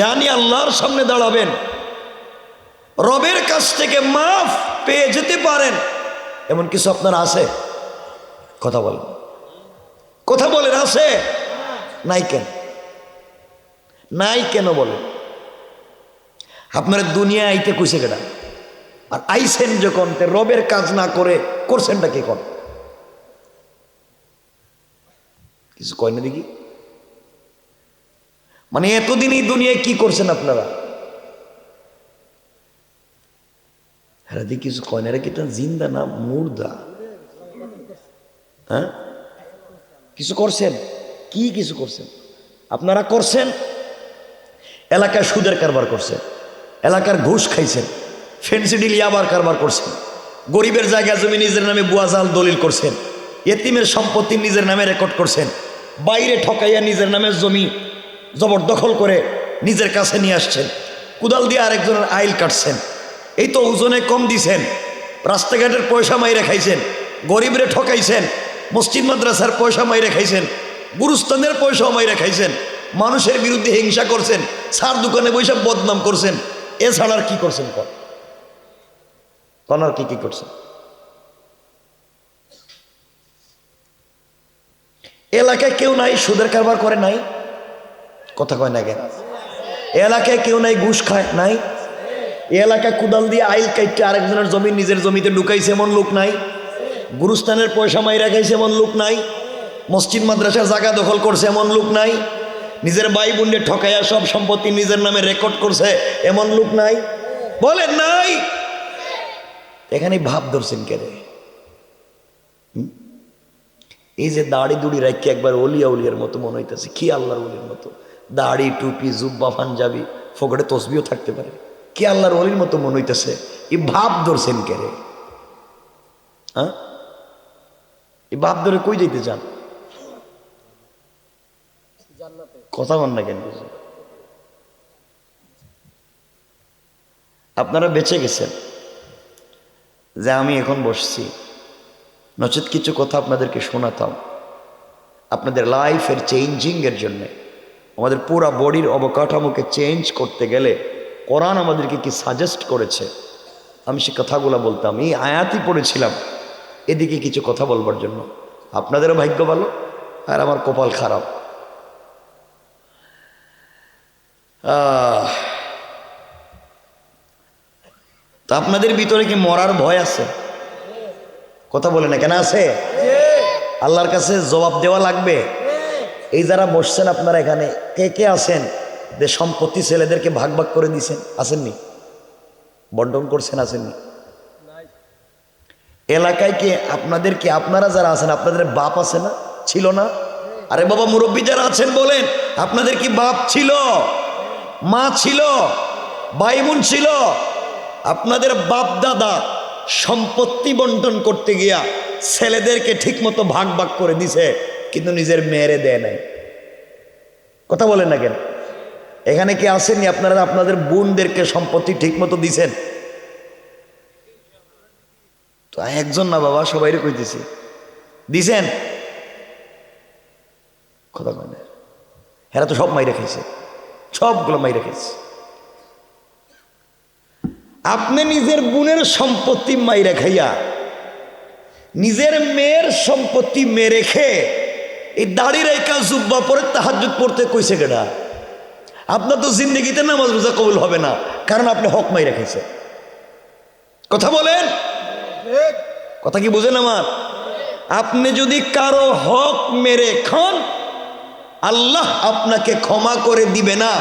জানি আল্লাহর সামনে দাঁড়াবেন, রবের কাছ থেকে মাফ পেয়ে যেতে পারেন, এমন কিছু আপনার আছে? কথা বলেন, কথা বলেন, আছে? নাই কেন? নাই কেন বলেন? আপনারা দুনিয়া আইতে কইছে কেডা? আর আইসেন যখন রবের কাজ না করে করছেনটা কি কর? কিছু কয় না দেখি। মানে এতদিন এই দুনিয়ায় কি করছেন আপনারা? হ্যাঁ দেখি কিছু কয় না, কি জিন্দা না মুর্দা? হ্যাঁ কিছু করছেন? কি কিছু করছেন? আপনারা করছেন এলাকায় সুদের কারবার করছেন, এলাকার ঘুষ খাইছেন, ফেন্সি ডিল ইয়াবার কারবার করছেন, গরিবের জায়গা জমি নিজের নামে বুয়া জাল দলিল করছেন, এতিমের সম্পত্তি নিজের নামে রেকর্ড করছেন, বাইরে ঠকাইয়া নিজের নামে জমি জবরদখল করে নিজের কাছে নিয়ে আসছেন, কুদাল দিয়ে আরেকজনের আইল কাটছেন, এই তো ওজনে কম দিছেন, রাস্তাঘাটের পয়সা মাইরে খাইছেন, গরিবরে ঠকাইছেন, মসজিদ মাদ্রাসার পয়সা মাইরে খাইছেন, গুরুস্থানের পয়সাও মাইরে খাইছেন, মানুষের বিরুদ্ধে হিংসা করছেন, সার দোকানে বসে বদনাম করছেন। এছাড়া আর কি করছেন? আর কি করছেন? এলাকায় কেউ নাই সুদের কারবার করে? নাই? কথা কয় না কেন? এলাকায় কেউ নাই ঘুষ খায়? নাই? এলাকায় কুদাল দিয়ে আইল কাইটে আরেকজনের জমি নিজের জমিতে ঢুকাইছে এমন লোক নাই? গুরুস্থানের পয়সা মাইরা খাইছে এমন লোক নাই? মসজিদ মাদ্রাসার জায়গা দখল করছে এমন লোক নাই? নিজের ভাই বোনদের ঠকাইয়া সব সম্পত্তি নিজের নামে রেকর্ড করছে এমন লোক নাই? বলেন নাই? এখানে ভাব ধরছেন কেরে? এই যে দাড়ি দুড়ি রাখি একবার অলিয়া উলিয়ার মতো মনে হইতেছে, কি আল্লাহর অলির মতো, দাড়ি টুপি জুব্বা পাঞ্জাবি ফোকটে তসবিও থাকতে পারে, কি আল্লাহর অলির মতো মনে হইতেছে। এই ভাব ধরছেন কেরে? হ্যাঁ এই ভাব ধরে কই যাইতে চান? কথা বল না কেন? আপনারা বেঁচে গেছেন যে আমি এখন বসছি, নচেত কিছু কথা আপনাদেরকে শোনাতাম আপনাদের লাইফের চেঞ্জিংয়ের জন্যে। আমাদের পুরা বডির অবকাঠামোকে চেঞ্জ করতে গেলে কোরআন আমাদেরকে কি সাজেস্ট করেছে, আমি সে কথাগুলো বলতাম। এই আয়াতই পড়েছিলাম এদিকে কিছু কথা বলবার জন্য। আপনাদেরও ভাগ্য ভালো আর আমার কপাল খারাপ। তো আপনাদের ভিতরে কি মরার ভয় আছে? কথা বলে না কেন? আছে। আল্লাহর কাছে জবাব দেওয়া লাগবে। এই যারা বসছেন আপনারা এখানে কে কে আছেন যে সম্পত্তি ছেলেদেরকে ভাগ ভাগ করে দিয়েছেন? আসেননি? বন্টন করছেন? আসেননি? এলাকায় কি আপনাদেরকে, আপনারা যারা আছেন আপনাদের বাপ আছে না? ছিল না? আরে বাবা মুরব্বী যারা আছেন বলেন, আপনাদের কি বাপ ছিল, মা ছিল, ভাই বোন ছিল? আপনাদের বাপ দাদা সম্পত্তি বন্টন করতে গিয়া ছেলেদেরকে ঠিক মতো ভাগ ভাগ করে দিছে, কিন্তু নিজের মেয়েরে দেয় নাই। কথা বলেন না কেন? এখানে কি আসেননি আপনারা আপনাদের বোনদেরকে সম্পত্তি ঠিক মতো দিছেন? তো একজন না বাবা, সবাইরে কইতেছি, দিছেন? কথা কয় না। এরা তো সব মাইরে খাইছে, সবগুলো মাইরে খাইছে। আপনি নিজের বোনের সম্পত্তি মাইরে খাইয়া নিজের মেয়ের সম্পত্তি মেরে খেয়ে এই দাড়ি রেখা জুব্বা পরে তাহাজ্জুদ পড়তে কইছে কেডা? আপনার তো জিন্দগিতে নামাজ রোজা কবুল হবে না, কারণ আপনি হক মাইরে খাইছে। কথা বলেন, কথা কি বুঝেন আমার? আপনি যদি কারো হক মেরে খান, আল্লাহ আপনাকে ক্ষমা করে দিবে না।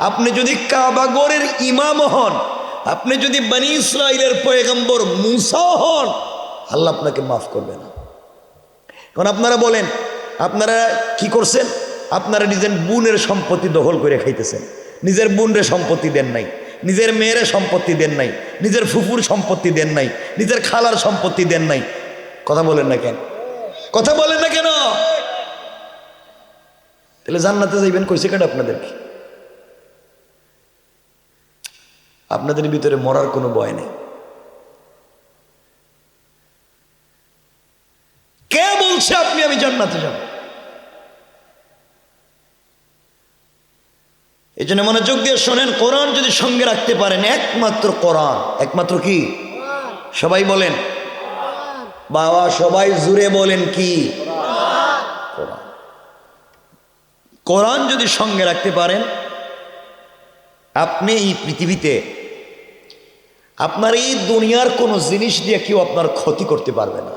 আপনি যদি কাবাগরের ইমাম হন, আপনি যদি বনি ইসরাইলের পয়গম্বর মুসা হন, আল্লাহ আপনাকে মাফ করবে না। কারণ আপনারা বলেন, আপনারা কি করছেন? আপনারা নিজের বোনের সম্পত্তি দখল করে খাইতেছেন। নিজের বোনরে সম্পত্তি দেন নাই, নিজের মেয়েরে সম্পত্তি দেন নাই, নিজের ফুফুর সম্পত্তি দেন নাই, নিজের খালার সম্পত্তি দেন নাই। কথা বলেন না কেন? কথা বলেন না কেন? তাহলে জান্নাতে যাইবেন কইছে কেন আপনাদেরকে? আপনাদের ভিতরে মরার কোনো ভয় নেই। কে বলছে আপনি আমি জান্নাতে যাব? এই জন্য মনোযোগ দিয়ে শোনেন, কোরআন যদি সঙ্গে রাখতে পারেন, একমাত্র কোরআন। একমাত্র কি? সবাই বলেন বাবা, সবাই জুড়ে বলেন কি? কোরআন। কোরআন যদি সঙ্গে রাখতে পারেন, আপনি এই পৃথিবীতে আপনার এই দুনিয়ার কোনো জিনিস দিয়ে কেউ আপনার ক্ষতি করতে পারবে না।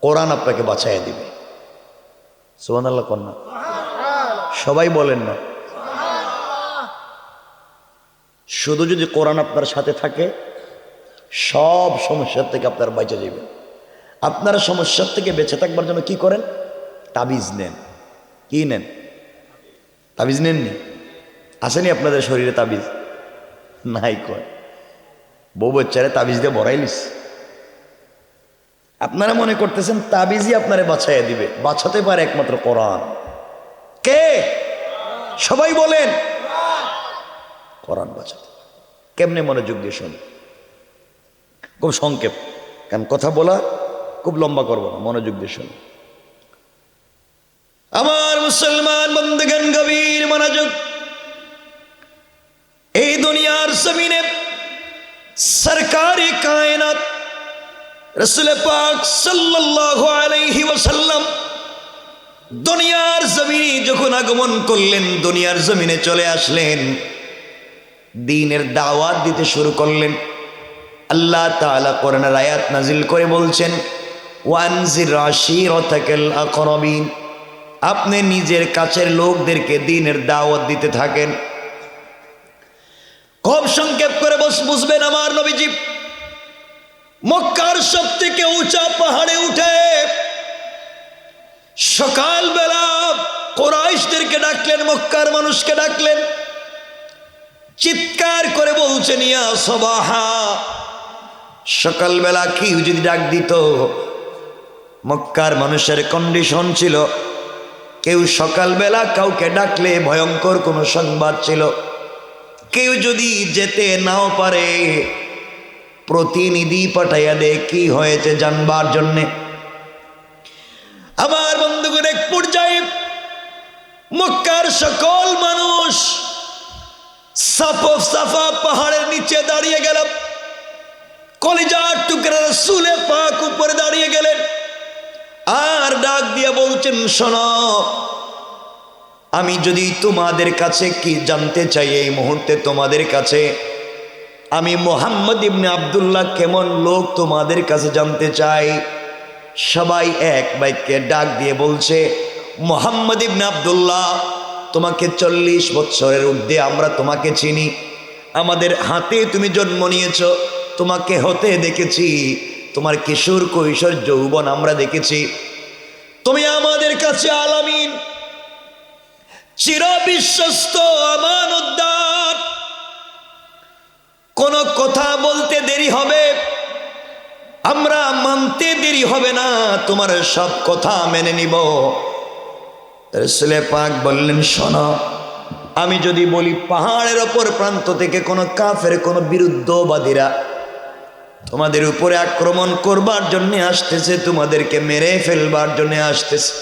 কোরআন আপনাকে বাঁচাইয়া দিবে। সুবহানাল্লাহ কন্যা, সবাই বলেন না? শুধু যদি কোরআন আপনার সাথে থাকে, সব সমস্যার থেকে আপনার বেঁচে যাবেন। আপনারা সমস্যার থেকে বেঁচে থাকবার জন্য কি করেন? তাবিজ নেন। কি নেন? তাবিজ নেননি? আসেনি আপনাদের শরীরে তাবিজ? নাই কয় বউ বাচ্চারে তাবিজ দিয়ে ভরাইলিস। আপনারা মনে করতেছেন তাবিজই আপনারে বাঁচাইয়া দিবে। বাঁচাতে পারে একমাত্র কোরআন। কে? সবাই বলেন কোরআন বাঁচাতে। কেমনে? মনোযোগ দিয়ে শুনুন, খুব সংক্ষেপ, কারণ কথা বলা খুব লম্বা করবো না, মনোযোগ দিয়ে শুনুন। আমার মুসলমান বন্ধুগণ, গভীর মনোযোগ। এই দুনিয়ার জমিনে সরকারি কায়নাত রাসূল পাক সাল্লাল্লাহু আলাইহি ওয়াসাল্লাম দুনিয়ার জমিনে যখন আগমন করলেন, দুনিয়ার জমিনে চলে আসলেন, দ্বীনের দাওয়াত দিতে শুরু করলেন। আল্লাহ তাআলা কোরআনের আয়াত নাজিল করে বলছেন, ওয়ানজির আশীরাতাকাল আকরাবিন। আপনি নিজের কাছের লোকদেরকে দ্বীনের দাওয়াত দিতে থাকেন। খুব সংক্ষেপ করে বুঝবেন আমার নবীজি মক্কার সবথেকে উঁচা পাহাড়ে উঠে সকালবেলা কুরাইশদেরকে ডাকলেন, মক্কার মানুষকে ডাকলেন, চিৎকার করে বলছেন, ইয়া সাবাহা। সকালবেলা কি যদি ডাক দিত, মক্কার মানুষের কন্ডিশন ছিল কেউ সকালবেলা কাউকে ডাকলে ভয়ঙ্কর কোনো সংবাদ ছিল, কেউ যদি যেতে নাও পারে প্রতিনিধি পাঠাইয়া দে কি হয়েছে জানবার জন্যে। আমার বন্ধুগণ, এক পর্যায়ে মক্কার সকল মানুষ সাফা পাহাড়ের নিচে দাঁড়িয়ে গেল, কলিজার টুকরা রাসূল পাক উপরে দাঁড়িয়ে গেলেন আর ডাক দিয়ে বলছেন, শোনো, আমি যদি তোমাদের কাছে কি জানতে চাই এই মুহূর্তে তোমাদের কাছে, আমি মুহাম্মদ ইবনে আব্দুল্লাহ কেমন লোক তোমাদের কাছে জানতে চাই। সবাই এক বাক্যে ডাক দিয়ে বলছে, মুহাম্মদ ইবনে আব্দুল্লাহ, তোমাকে 40 বছরের ঊর্ধ্বে আমরা তোমাকে চিনি, আমাদের হাতে তুমি জন্ম নিয়েছ, তোমাকে হতে দেখেছি, তোমার কিশোর কৈশোর যৌবন আমরা দেখেছি, তুমি আমাদের কাছে আলামিন, চিরবিশ্বস্ত আমানতদার। কোন কথা বলতে দেরি হবে, আমরা মানতে দেরি হবে না, তোমার সব কথা মেনে নিব। রাসূল পাক বললেন, শোনো, আমি যদি বলি পাহাড়ের ওপর প্রান্ত থেকে কোনো কাফের কোনো বিরুদ্ধবাদীরা তোমাদের উপরে আক্রমণ করবার জন্য আসতেছে, তোমাদেরকে মেরে ফেলবার জন্য আসতেছে,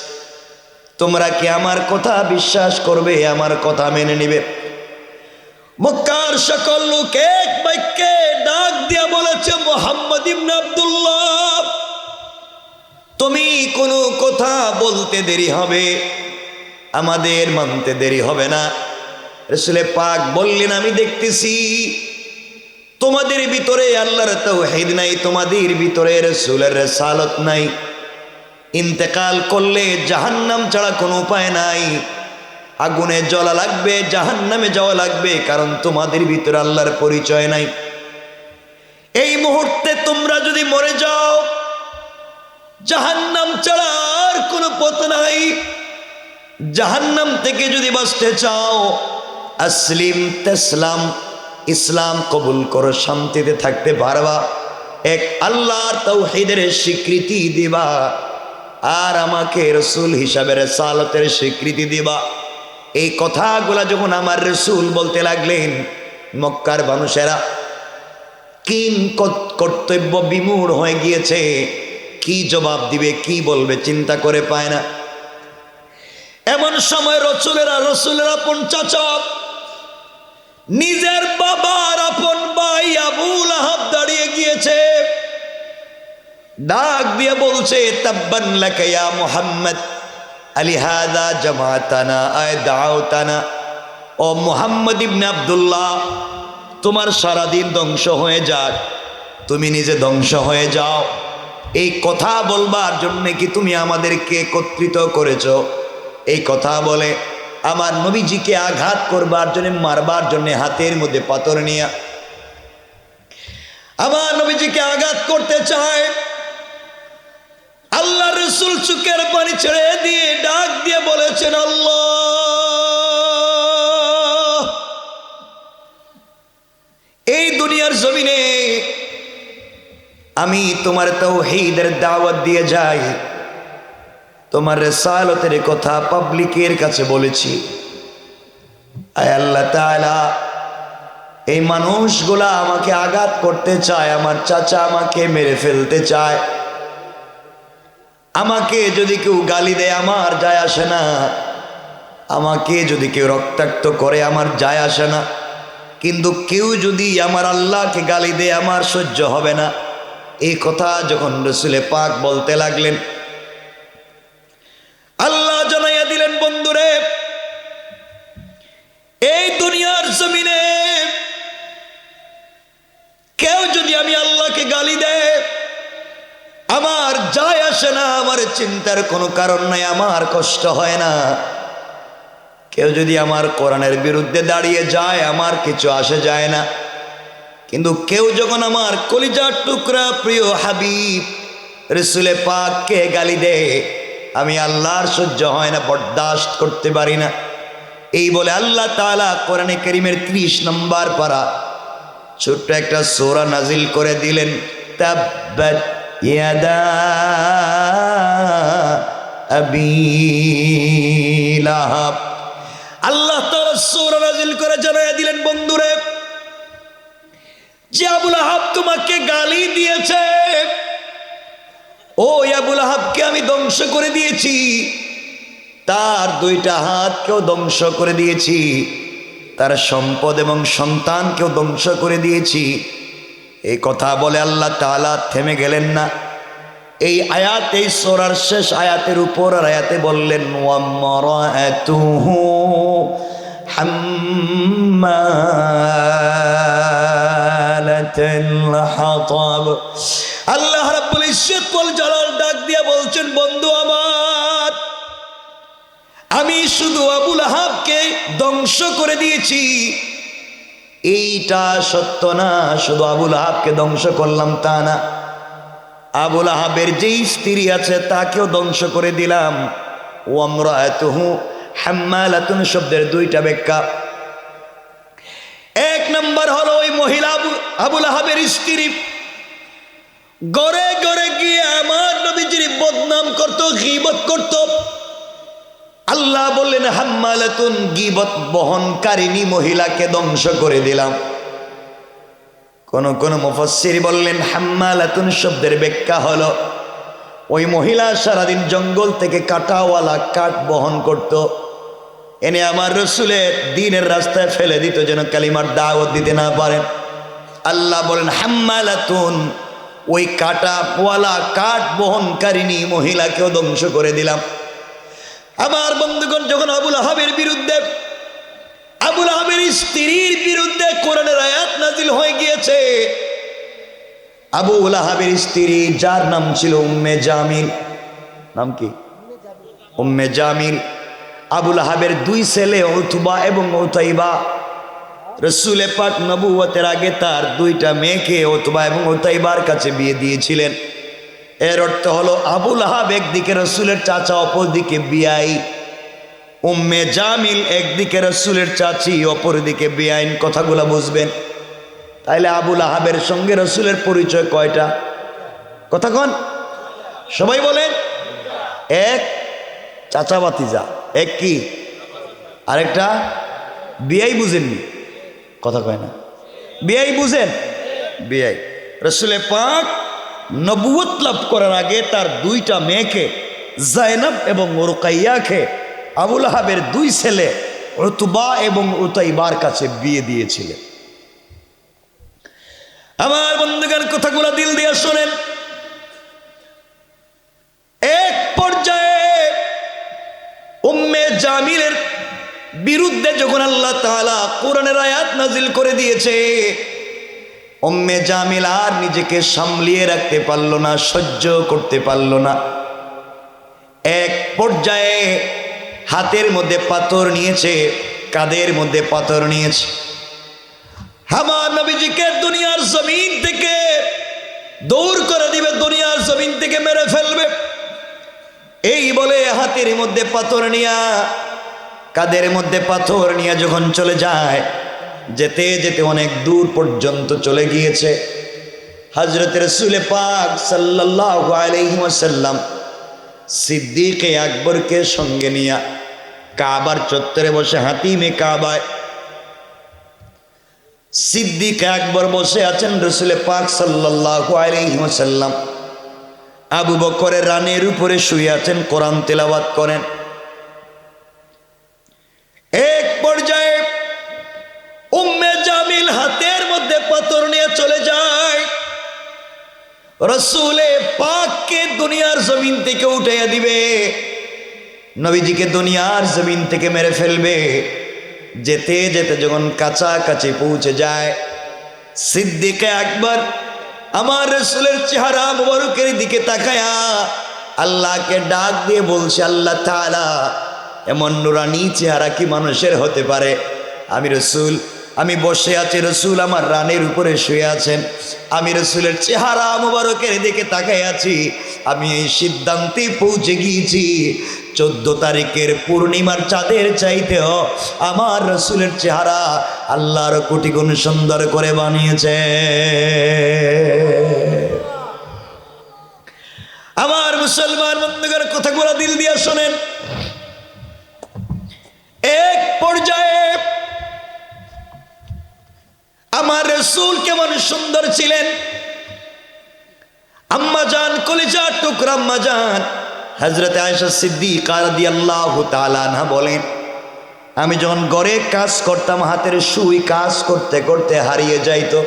তোমরা কি আমার কথা বিশ্বাস করবে, আমার কথা মেনে নিবে? মক্কার সকল লোক এক বাক্যে ডাক দিয়া বলেছে, মুহাম্মদ ইবনে আব্দুল্লাহ, তুমি কোনো কথা বলতে দেরি হবে, আমাদের মানতে দেরি হবে না। রাসূল পাক বললেন, আমি দেখতেছি তোমাদের ভিতরে আল্লাহর তাওহীদ নাই, তোমাদের ভিতরে রাসূলের রিসালাত নাই, ইন্তেকাল করলে জাহান্নাম ছাড়া কোনো উপায় নাই, আগুনে জ্বলা লাগবে, জাহান্নামে যাওয়া লাগবে, কারণ তোমাদের ভিতরে আল্লাহর পরিচয় নাই। এই মুহূর্তে তোমরা যদি মরে যাও, জাহান্নাম ছাড়া আর কোনো পথ নাই, জাহান্নাম থেকে যদি বাঁচতে চাও, আসলিম তাসলাম, ইসলাম কবুল করো, শান্তিতে থাকতে পারবা, এক আল্লাহর তাওহীদের স্বীকৃতি দিবা, আর আমাকে রাসূল হিসাবে রিসালাতের স্বীকৃতি দিবা। এই কথাগুলা যখন আমার রাসূল বলতে লাগলেন, মক্কার মানুষেরা কিন কর্তব্য বিমূঢ় হয়ে গিয়েছে, কি জবাব দিবে, কি বলবে চিন্তা করে পায় না। এমন সময় রসুলের আপন চাচা, নিজের বাবার আপন ভাই আবু লাহাব দাঁড়িয়ে গিয়েছে, ডাক দিয়ে বলছে, তাব্বান লাকা ইয়া মুহাম্মদ আলিহাযা জামাতানা আয় দাওতানা। ও মুহাম্মদ ইবনে আব্দুল্লাহ, তোমার সারাদিন ধ্বংস হয়ে যাক, তুমি নিজে ধ্বংস হয়ে যাও, এই কথা বলবার জন্য কি তুমি আমাদেরকে একত্রিত করেছ? এই কথা বলে আমার নবীজিকে আঘাত করবার জন্য, মারবার জন্য হাতের মধ্যে পাথর নিয়ে আমার নবীজিকে আঘাত করতে চায়। আল্লাহ রাসূল চোখের পানি ছেড়ে দিয়ে ডাক দিয়ে বলেছেন, আল্লাহ, এই দুনিয়ার জমিনে আমি তোমার তাওহীদের দাওয়াত দিয়ে যাই, তোমার রিসালাতের কথা পাবলিকের কাছে বলেছি। আয় আল্লাহ তাআলা, এই মানুষগুলা আমাকে আঘাত করতে চায়, আমার চাচা আমাকে মেরে ফেলতে চায়, আমাকে যদি কেউ গালি দেয় আমার যায় আসে না, আমাকে যদি কেউ রক্তাক্ত করে আমার যায় আসে না, কিন্তু কেউ যদি আমার আল্লাহকে গালি দেয় আমার সহ্য হবে না। এই কথা যখন রাসূল পাক বলতে লাগলেন, আল্লাহ জানাইয়া দিলেন, বন্ধুরে, এই দুনিয়ার জমিনে কেউ যদি আমি আল্লাহকে গালি দেয় আমার যায় আসে না, আমার চিন্তার কোনো কারণ নাই, আমার কষ্ট হয় না। কেউ যদি আমার কোরআনের বিরুদ্ধে দাঁড়িয়ে যায় আমার কিছু আসে যায় না, কিন্তু কেউ যখন আমার কলিজার টুকরা প্রিয় হাবিব রাসূল পাককে গালি দেয় আমি আল্লাহর সহ্য হয় না, বরদাস্ত করতে পারি না। এই বলে আল্লাহ তাআলা কোরআনে কারীমের 30 নম্বর পারা ছোট্ট একটা সূরা নাজিল করে দিলেন, তাব্বাত ইয়াদা আবি লাহাব। আল্লাহ তাআলা সূরা নাযিল করে জানায়া দিলেন, বন্ধুরে, যে আবু লাহাব তোমাকে গালি দিয়েছে, ও আবু লাহাবকে আমি ধ্বংস করে দিয়েছি, তার দুইটা হাতকেও ধ্বংস করে দিয়েছি, তার সম্পদ এবং সন্তানকেও ধ্বংস করে দিয়েছি। এই কথা বলে আল্লাহ তাআলা থেমে গেলেন না। এই আয়াত, এই সূরার শেষ আয়াতের উপর আর আয়াতে বললেন, ওয়ামরাআতুহু হাম্মালাতাল হাতাব। আল্লাহ রাব্বুল ইজ্জত ওয়াল জালাল ডাক দিয়ে বলছেন, বন্ধু আমার, আমি শুধু আবু লাহাবকে ধ্বংস করে দিয়েছি, এইটা সত্য না। শুধু আবু লাহাবকে ধ্বংস করলাম তা না, আবু লাহাবের যেই স্ত্রী আছে তাকেও ধ্বংস করে দিলাম। ওয়ামরাআতুহু হাম্মালাতুন শব্দের দুইটা ব্যাখ্যা। এক নম্বর হলো, ওই মহিলা আবু লাহাবের স্ত্রী ঘরে ঘরে গিয়ে আমার নবীজির বদনাম করত, গীবত করত। আল্লাহ বললেন, হাম্মালাতুন, গীবত বহনকারিণী মহিলাকে ধ্বংস করে দিলাম। কোন কোন মুফাসসির বললেন, হাম্মালাতুন শব্দের ব্যাখ্যা হলো, ওই মহিলা সারাদিন জঙ্গল থেকে কাটাওয়ালা কাঠ বহন করত, এনে আমার রাসূলের দ্বীনের রাস্তায় ফেলে দিত যেন কালিমার দাওয়াত দিতে না পারেন। আল্লাহ বলেন, হাম্মালাতুন, ওই কাটাওয়ালা কাঠ বহনকারিণী মহিলাকেও ধ্বংস করে দিলাম। আমার বন্ধুগণ, যখন আবু লাহাবের বিরুদ্ধে, আবু লাহাবের স্ত্রীর বিরুদ্ধে কোরআনের আয়াত নাজিল হয়ে গিয়েছে, আবু লাহাবের স্ত্রী, যার নাম ছিল উম্মে জামিল, নাম কি? উম্মে জামিল। আবু লাহাবের দুই ছেলে উতবা এবং উতাইবা, রাসূল পাক নবুয়তের আগে তার দুইটা মেয়েকে উতবা এবং উতাইবার কাছে বিয়ে দিয়েছিলেন। এর অর্থ হলো, আবু লাহাব একদিকে রাসূলের চাচা, অপরদিকে বিয়াই। উম্মে জামিল একদিকে রাসূলের চাচি, অপরদিকে বিয়াইন। কথাগুলো বুঝবেন। তাইলে আবু লাহাবের সঙ্গে রাসূলের পরিচয় কয়টা? কথা কন, সবাই বলেন। এক চাচা ভাতিজা, এক কি, আরেকটা বিয়াই। বুঝেননি? কথা কয় না, বিয়াই বুঝেন? বিয়াই। রাসূল পাক নবুয়ত লাভ করার আগে তার দুইটা মেয়েকে, যায়নাব এবং রুকাইয়াকে, আবু লাহাবের দুই ছেলে উতবা এবং উতাইবার কাছে বিয়ে দিয়েছিলেন। আমার বন্ধুগণ, কথাগুলো দিল দিয়ে শোনেন। এক পর্যায়ে উম্মে জামিলের বিরুদ্ধে যখন আল্লাহ তাআলা কোরআনের আয়াত নাজিল করে দিয়েছে, উম্মে জামিল আর নিজেকে সামলিয়ে রাখতে পারল না, সহ্য করতে পারল না। এক পর্যায়ে হাতের মধ্যে পাথর নিয়েছে, কাঁধের মধ্যে পাথর নিয়েছে, আমার নবীজিকে দুনিয়ার জমিন থেকে দূর করে দিবে, দুনিয়ার জমিন থেকে মেরে ফেলবে। এই বলে হাতের মধ্যে পাথর নিয়া, কাঁধের মধ্যে পাথর নিয়ে যখন চলে যায়, যেতে যেতে অনেক দূর পর্যন্ত চলে গিয়েছে। হযরত রাসূল পাক সাল্লাল্লাহু আলাইহি ওয়াসাল্লাম সিদ্দিক আকবরকে সঙ্গে নিয়ে কাবার চত্বরে বসে, হাতিমে কাবায় সিদ্দিক আকবর বসে আছেন, রাসূল পাক সাল্লাল্লাহু আলাইহি ওয়াসাল্লাম আবু বকরের রানের উপরে শুয়ে আছেন, কোরআন তেলাওয়াত করেন। এক পর্যায়ে উম্মে জামিল হাতের মধ্যে পাথর নিয়ে চলে যায়, রাসূল পাককে দুনিয়ার জমিন থেকে উঠাইয়া দিবে, নবীজিকে দুনিয়ার জমিন থেকে মেরে ফেলবে। যেতে যেতে যখন কাছাকাছি পৌঁছে যায়, সিদ্দিক আকবর আমার রাসূলের চেহারা মুবারকের দিকে তাকায়া আল্লাহকে ডাক দিয়ে বলছে, আল্লাহ তাআলা, এমন নুরানি চেহারা কি মানুষের হতে পারে? আমি রাসূল, আমি বসে আছি, রাসূল আমার রানের উপরে শুয়ে আছেন, আমি রাসূলের চেহারা মুবারকের দিকে তাকাই আছি। আমি এই সিদ্ধান্তে পৌঁছে গিয়েছি, 14 তারিখের পূর্ণিমার চাঁদের চাইতেও আমার রাসূলের চেহারা আল্লাহর কোটি গুণ সুন্দর করে বানিয়েছে। আমার মুসলমান বন্ধুগণ, কথাগুলো দিল দিয়ে শোনেন। এক পর্যায়ে আমার রাসূল কেমন সুন্দর ছিলেন। আম্মা জান, কলিজার টুকরা আম্মা জান হযরত আয়েশা সিদ্দিকা রাদিয়াল্লাহু তাআলা আনহা বলেন, আমি যখন ঘরে কাজ করতাম, হাতের সুই কাজ করতে করতে হারিয়ে যাইতো।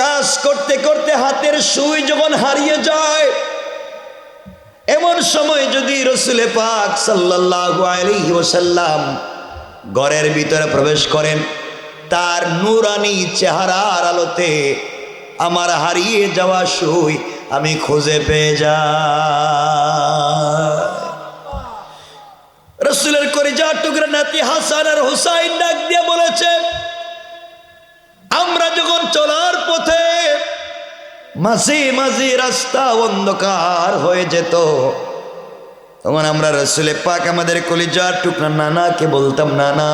কাজ করতে করতে হাতের সুই যখন হারিয়ে যায়, এমন সময় যদি রাসূল পাক সাল্লাল্লাহু আলাইহি ওয়াসাল্লাম ঘরের ভিতরে প্রবেশ করেন, তার নূরানি চেহারার আলোতে আমার হারিয়ে যাওয়া সুই আমি খুঁজে পেয়ে যাই। রাসূলের কলিজার টুকরা নাতি হাসান আর হুসাইন ডাক দিয়ে বলেছে, আমরা যখন চলার পথে মাঝে মাঝে রাস্তা অন্ধকার হয়ে যেত, তখন আমরা রাসূল পাক আমাদের কলিজার টুকরা নানাকে বলতাম, নানা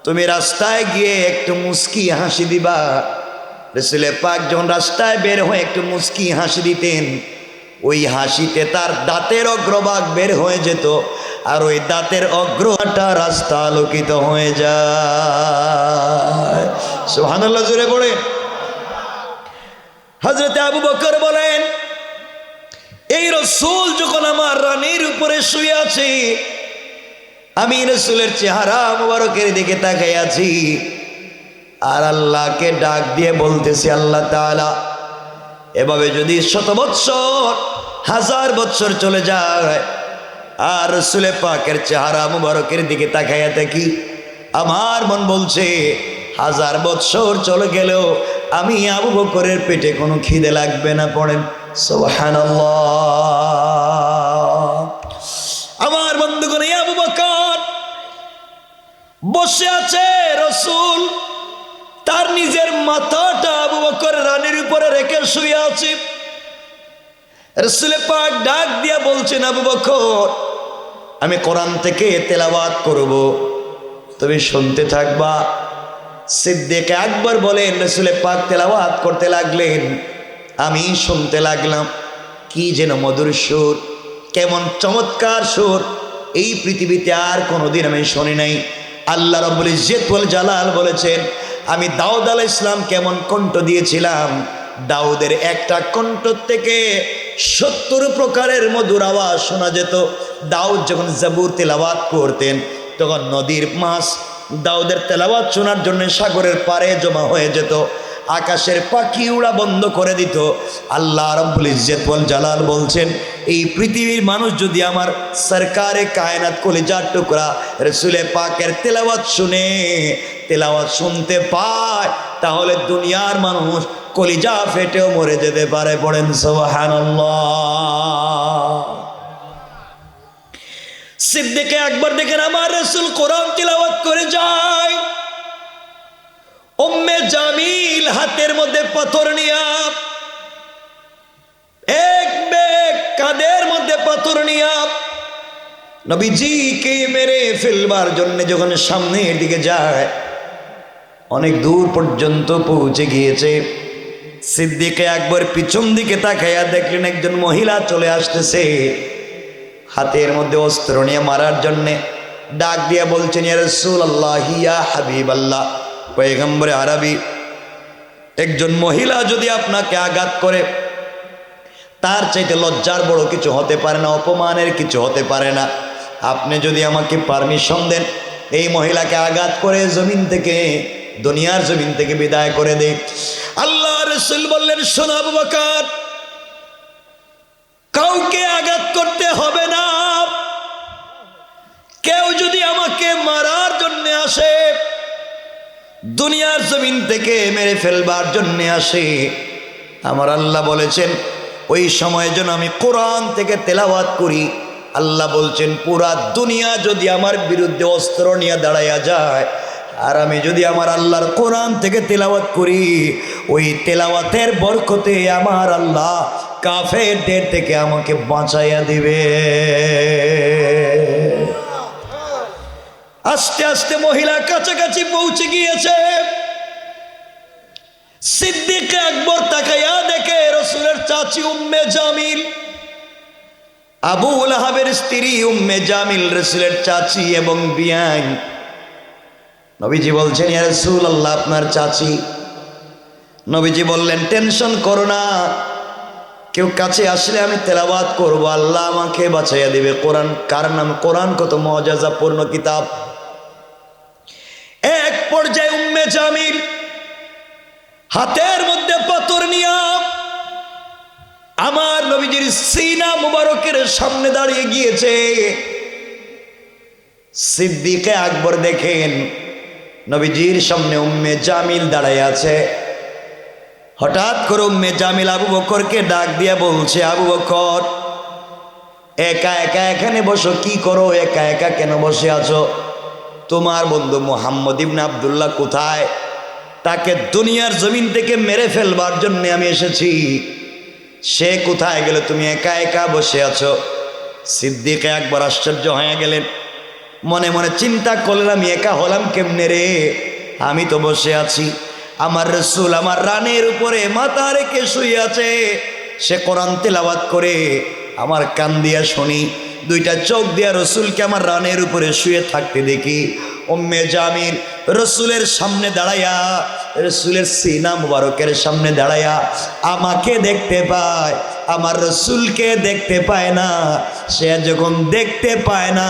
তুমি রাস্তায় গিয়ে একটু মুস্কি হাসি দিবা। রাসূল পাক যখন রাস্তায় বের হয়ে একটু মুস্কি হাসি দিতেন, ওই হাসিতে তার দাঁতের অগ্রভাগ বের হয়ে যেত, আর ওই দাঁতের অগ্রটা রাস্তা আলোকিত হয়ে যায়। সুবহানাল্লাহ, জোরে পড়ে। হযরত আবু বকর বলেন, এই রাসূল যখন আমার রানীর উপরে শুয়ে আছে, আমি রাসূলের চেহারা মুবারকের দিকে তাকাই আছি, আর আল্লাহকে ডাক দিয়ে বলতেছি, আল্লাহ তাআলা এভাবে যদি 100 বৎসর 1000 বৎসর চলে যায়, আর রাসূল পাকের চেহারা মুবারকের দিকে তাকাইয়া থাকি, আমার মন বলছে 1000 বৎসর চলে গেলেও আমি আবু বকরের পেটে কোনো খিদে লাগবে না। পড়েন সুবহানাল্লাহ। আমার বন্ধুগণ, আবু বকর বসে আছে, রাসূল তার নিজের মাথাটা আবু বকর রানীর উপরে রেখে শুয়ে আছে। রাসূল পাক ডাক দিয়া বলছেন, আবু বকর আমি কোরআন থেকে তেলাওয়াত করব, তুমি শুনতে থাকবা। সিদ্দিক আকবর বলেন, রাসূল পাক তেলাওয়াত করতে লাগলেন, আমি শুনতে লাগলাম। কি যেন মধুর সুর, কেমন চমৎকার সুর, এই পৃথিবীতে আর কোনোদিন আমি শুনি নাই। আল্লাহ রাব্বুল ইজ্জত ওয়াল জালাল বলেছেন, আমি দাউদ আলাইহিস সালাম কেমন কণ্ঠ দিয়েছিলাম, দাউদের একটা কণ্ঠ থেকে 70 প্রকারের মধুর আওয়াজ শোনা যেত। দাউদ যখন জাবুর তেলাওয়াত করতেন, তখন নদীর মাছ দাউদের তেলাওয়াত শোনার জন্য সাগরের পাড়ে জমা হয়ে যেত, আকাশের পাখি উড়া বন্ধ করে দিত। আল্লাহ রাব্বুল ইজ্জত ওয়াল জালাল বলছেন, এই পৃথিবীর মানুষ যদি আমার সরকারে কায়নাত কলিজার টুকরা রাসূল পাকের তেলাওয়াত শুনে, তেলাওয়াত শুনতে পায়, তাহলে দুনিয়ার মানুষ কলিজা ফেটেও মরে যেতে পারে। পড়েন সুবহানাল্লাহ। সিদ্দিক আকবর দেখেন আমার রাসূল কোরআন তিলাওয়াত করে যায়, উম্মে জামিল হাতের মধ্যে পাথর নিয়া, এক বেগ কাঁধের মধ্যে পাথর নিয়া নবীজিকে মেরে ফেলবার জন্য যখন সামনের দিকে যায়, অনেক দূর পর্যন্ত পৌঁছে গিয়েছে। সিদ্দিক আকবর পিছন দিকে তাকাইয়া দেখলেন একজন মহিলা চলে আসতেছে, হাতের মধ্যে অস্ত্র নিয়ে মারার জন্যে। ডাক দিয়া বলছেন, ইয়া রাসূলুল্লাহ, ইয়া হাবিবাল্লাহ, পয়গম্বরে আরবি, একজন মহিলা যদি আপনাকে আঘাত করে, তার চাইতে লজ্জার বড় কিছু হতে পারে না, অপমানের কিছু হতে পারে না। আপনি যদি আমাকে পারমিশন দেন, এই মহিলাকে আঘাত করে জমিন থেকে, দুনিয়ার জমিন থেকে বিদায় করে দেই। আল্লাহ রাসূল বললেন, শোনো আবু বকর, কাউকে আঘাত করতে হবে না। কেউ যদি আমাকে মারার জন্য আসে, দুনিয়ার জমিন থেকে মেরে ফেলবার জন্য আসে, আমার আল্লাহ বলেছেন ওই সময় যেন আমি কোরআন থেকে তেলাওয়াত করি। আল্লাহ বলছেন, পুরা দুনিয়া যদি আমার বিরুদ্ধে অস্ত্র নিয়ে দাঁড়াইয়া যায়, আর আমি যদি আমার আল্লাহর কোরআন থেকে তেলাওয়াত করি, ওই তেলাওয়াতের বরকতে আমার আল্লাহ কাফেরদের থেকে আমাকে বাঁচাইয়া দিবে। আস্তে আস্তে মহিলা কাছাকাছি পৌঁছে গিয়েছে। সিদ্দিক আকবর তাকাইয়া দেখে রাসূলের চাচি উম্মে জামিল আবু লাহাবের স্ত্রী উম্মে জামিল রাসূলের চাচি এবং বিয়ান। নবীজি বলছেন, ইয়া রাসূলুল্লাহ, আপনার চাচি। নবীজি বললেন, টেনশন করো না, কেউ কাছে আসলে আমি তেলাওয়াত করব, আল্লাহ আমাকে বাঁচাইয়া দিবে। কোরআন কার নাম? কোরআন কত মুআজিজাপূর্ণ কিতাব। এক পর্যায়ে উম্মে জামিল হাতের মধ্যে পাথর নিয়া আমার নবীজির সিনা মুবারকের সামনে দাঁড়িয়ে গিয়েছে। সিদ্দিকে আকবর দেখেন নবীজির সামনে উম্মে জামিল দাঁড়ায় আছে। হঠাৎ করে উম্মে জামিল আবু বকরকে ডাক দিয়া বলছে, আবু বকর, একা একা এখানে বসো, কি করো? একা একা কেন বসে আছো? তোমার বন্ধু মুহাম্মদ ইবনে আব্দুল্লাহ কোথায়? তাকে দুনিয়ার জমিন থেকে মেরে ফেলবার জন্য আমি এসেছি, সে কোথায় গেল? তুমি একা একা বসে আছো। সিদ্দিকে আকবর আশ্চর্য হয়ে গেলেন, মনে মনে চিন্তা করলেন, আমি একা হলাম কেমনে রে? আমি তো বসে আছি, আমার রাসূল আমার রানের উপরে মাথা রেখে শুয়ে আছে, সে কোরআন তেলাওয়াত করে, আমার কান দিয়া শুনি, দুইটা চোখ দিয়া রাসূলকে আমার রানের উপরে শুয়ে থাকতে দেখি। উম্মে জামিল রাসূলের সামনে দাঁড়াইয়া, রাসূলের সিনা মুবারকের সামনে দাঁড়াইয়া আমাকে দেখতে পায়, আমার রাসূলকে দেখতে পায় না। সে যখন দেখতে পায় না,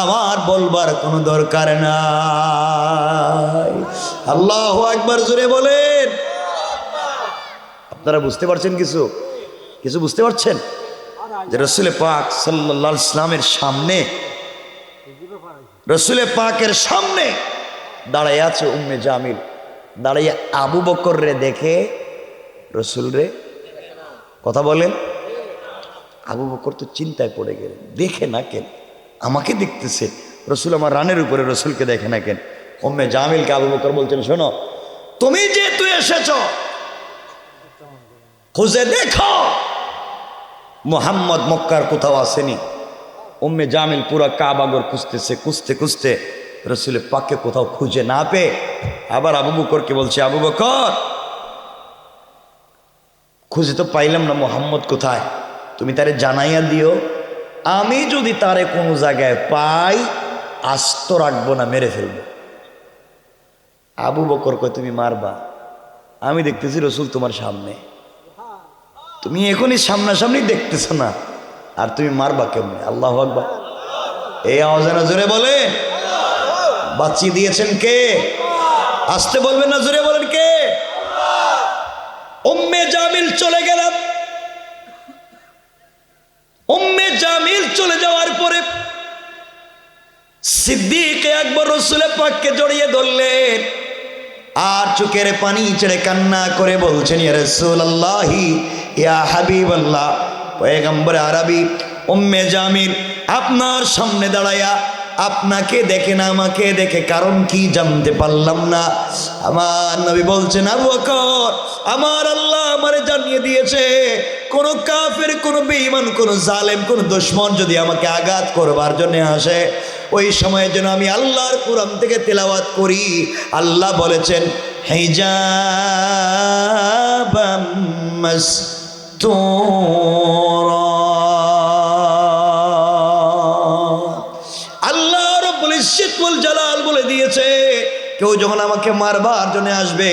আমার বলবার কোনো দরকার নাই। আল্লাহু আকবার, জোরে বলেন। আপনারা বুঝতে পারছেন? কিছু কিছু বুঝতে পারছেন যে রাসূল পাক সাল্লাল্লাহু আলাইহি ওয়াসাল্লামের সামনে, রাসূল পাকের সামনে দাঁড়ায় আছে উম্মে জামিল, দাঁড়াইয়া আবু বকর রে দেখে, রাসূল রে কথা বলেন। আবু বকর তো চিন্তায় পড়ে গেলেন, দেখে না কেন? আমাকে দেখতেছে, রাসূল আমার রানের উপরে, রাসূলকে দেখে না কেন? উম্মে জামিলকে আবু বকর বলছেন, শোনো, তুমি যেহেতু এসেছ, খুঁজে দেখো মুহাম্মদ মক্কার কোথাও আসেনি। উম্মে জামিল পুরা কাবাগর খুঁজতেছে, খুঁজতে খুঁজতে রাসূলের পাককে কোথাও খুঁজে না পেয়ে আবার আবু বকরকে বলছে, আবু বকর, খুঁজে তো পাইলাম না, মুহাম্মদ কোথায়? তুমি তারে জানাইয়া দিও, আমি যদি তারে কোনো জায়গায় পাই আস্ত রাখবো না, মেরে ফেলবো। আবু বকর কয়, তুমি মারবা? আমি দেখতেছি রাসূল তোমার সামনে, তুমি এখনই সামনাসামনি দেখতেছো না, আর তুমি মারবা কেমনে? আল্লাহু আকবার। এই আওয়াজে না জোরে বলে, বাঁচিয়ে দিয়েছেন কে? আসতে বলবেন না, জোরে বলেন কে? উম্মে জামিল চলে গেলাম। উম্মে জামিল চলে যাওয়ার পরে সিদ্দিকে আকবর রাসূল পাককে জড়িয়ে ধরলেন, আর চোখের পানি ছেড়ে কান্না করে বলছেন, ইয়া রাসূলুল্লাহি, ইয়া হাবিবাল্লাহ, পয়গম্বর আরবি উম্মে জামিল আপনার সামনে দাঁড়ায়া আপনাকে দেখে না, আমাকে দেখে, কারণ কি জানতে পারলাম না। আমার নবী বলছেন, আবু বকর, আমার আল্লাহ আমারে জানিয়ে দিয়েছে, কোন কাফের, কোন বেঈমান, কোন জালেম, কোন দুশমন যদি আমাকে আঘাত করবার জন্য আসে, ওই সময়ের জন্য আমি আল্লাহর কোরআন থেকে তেলাওয়াত করি। আল্লাহ বলেছেন, হিজাবাম মাসতুরা। আল্লাহ রব্বুল ইজ্জত ওয়াল জালাল বলে দিয়েছে, কেউ যখন আমাকে মারবার জন্য আসবে,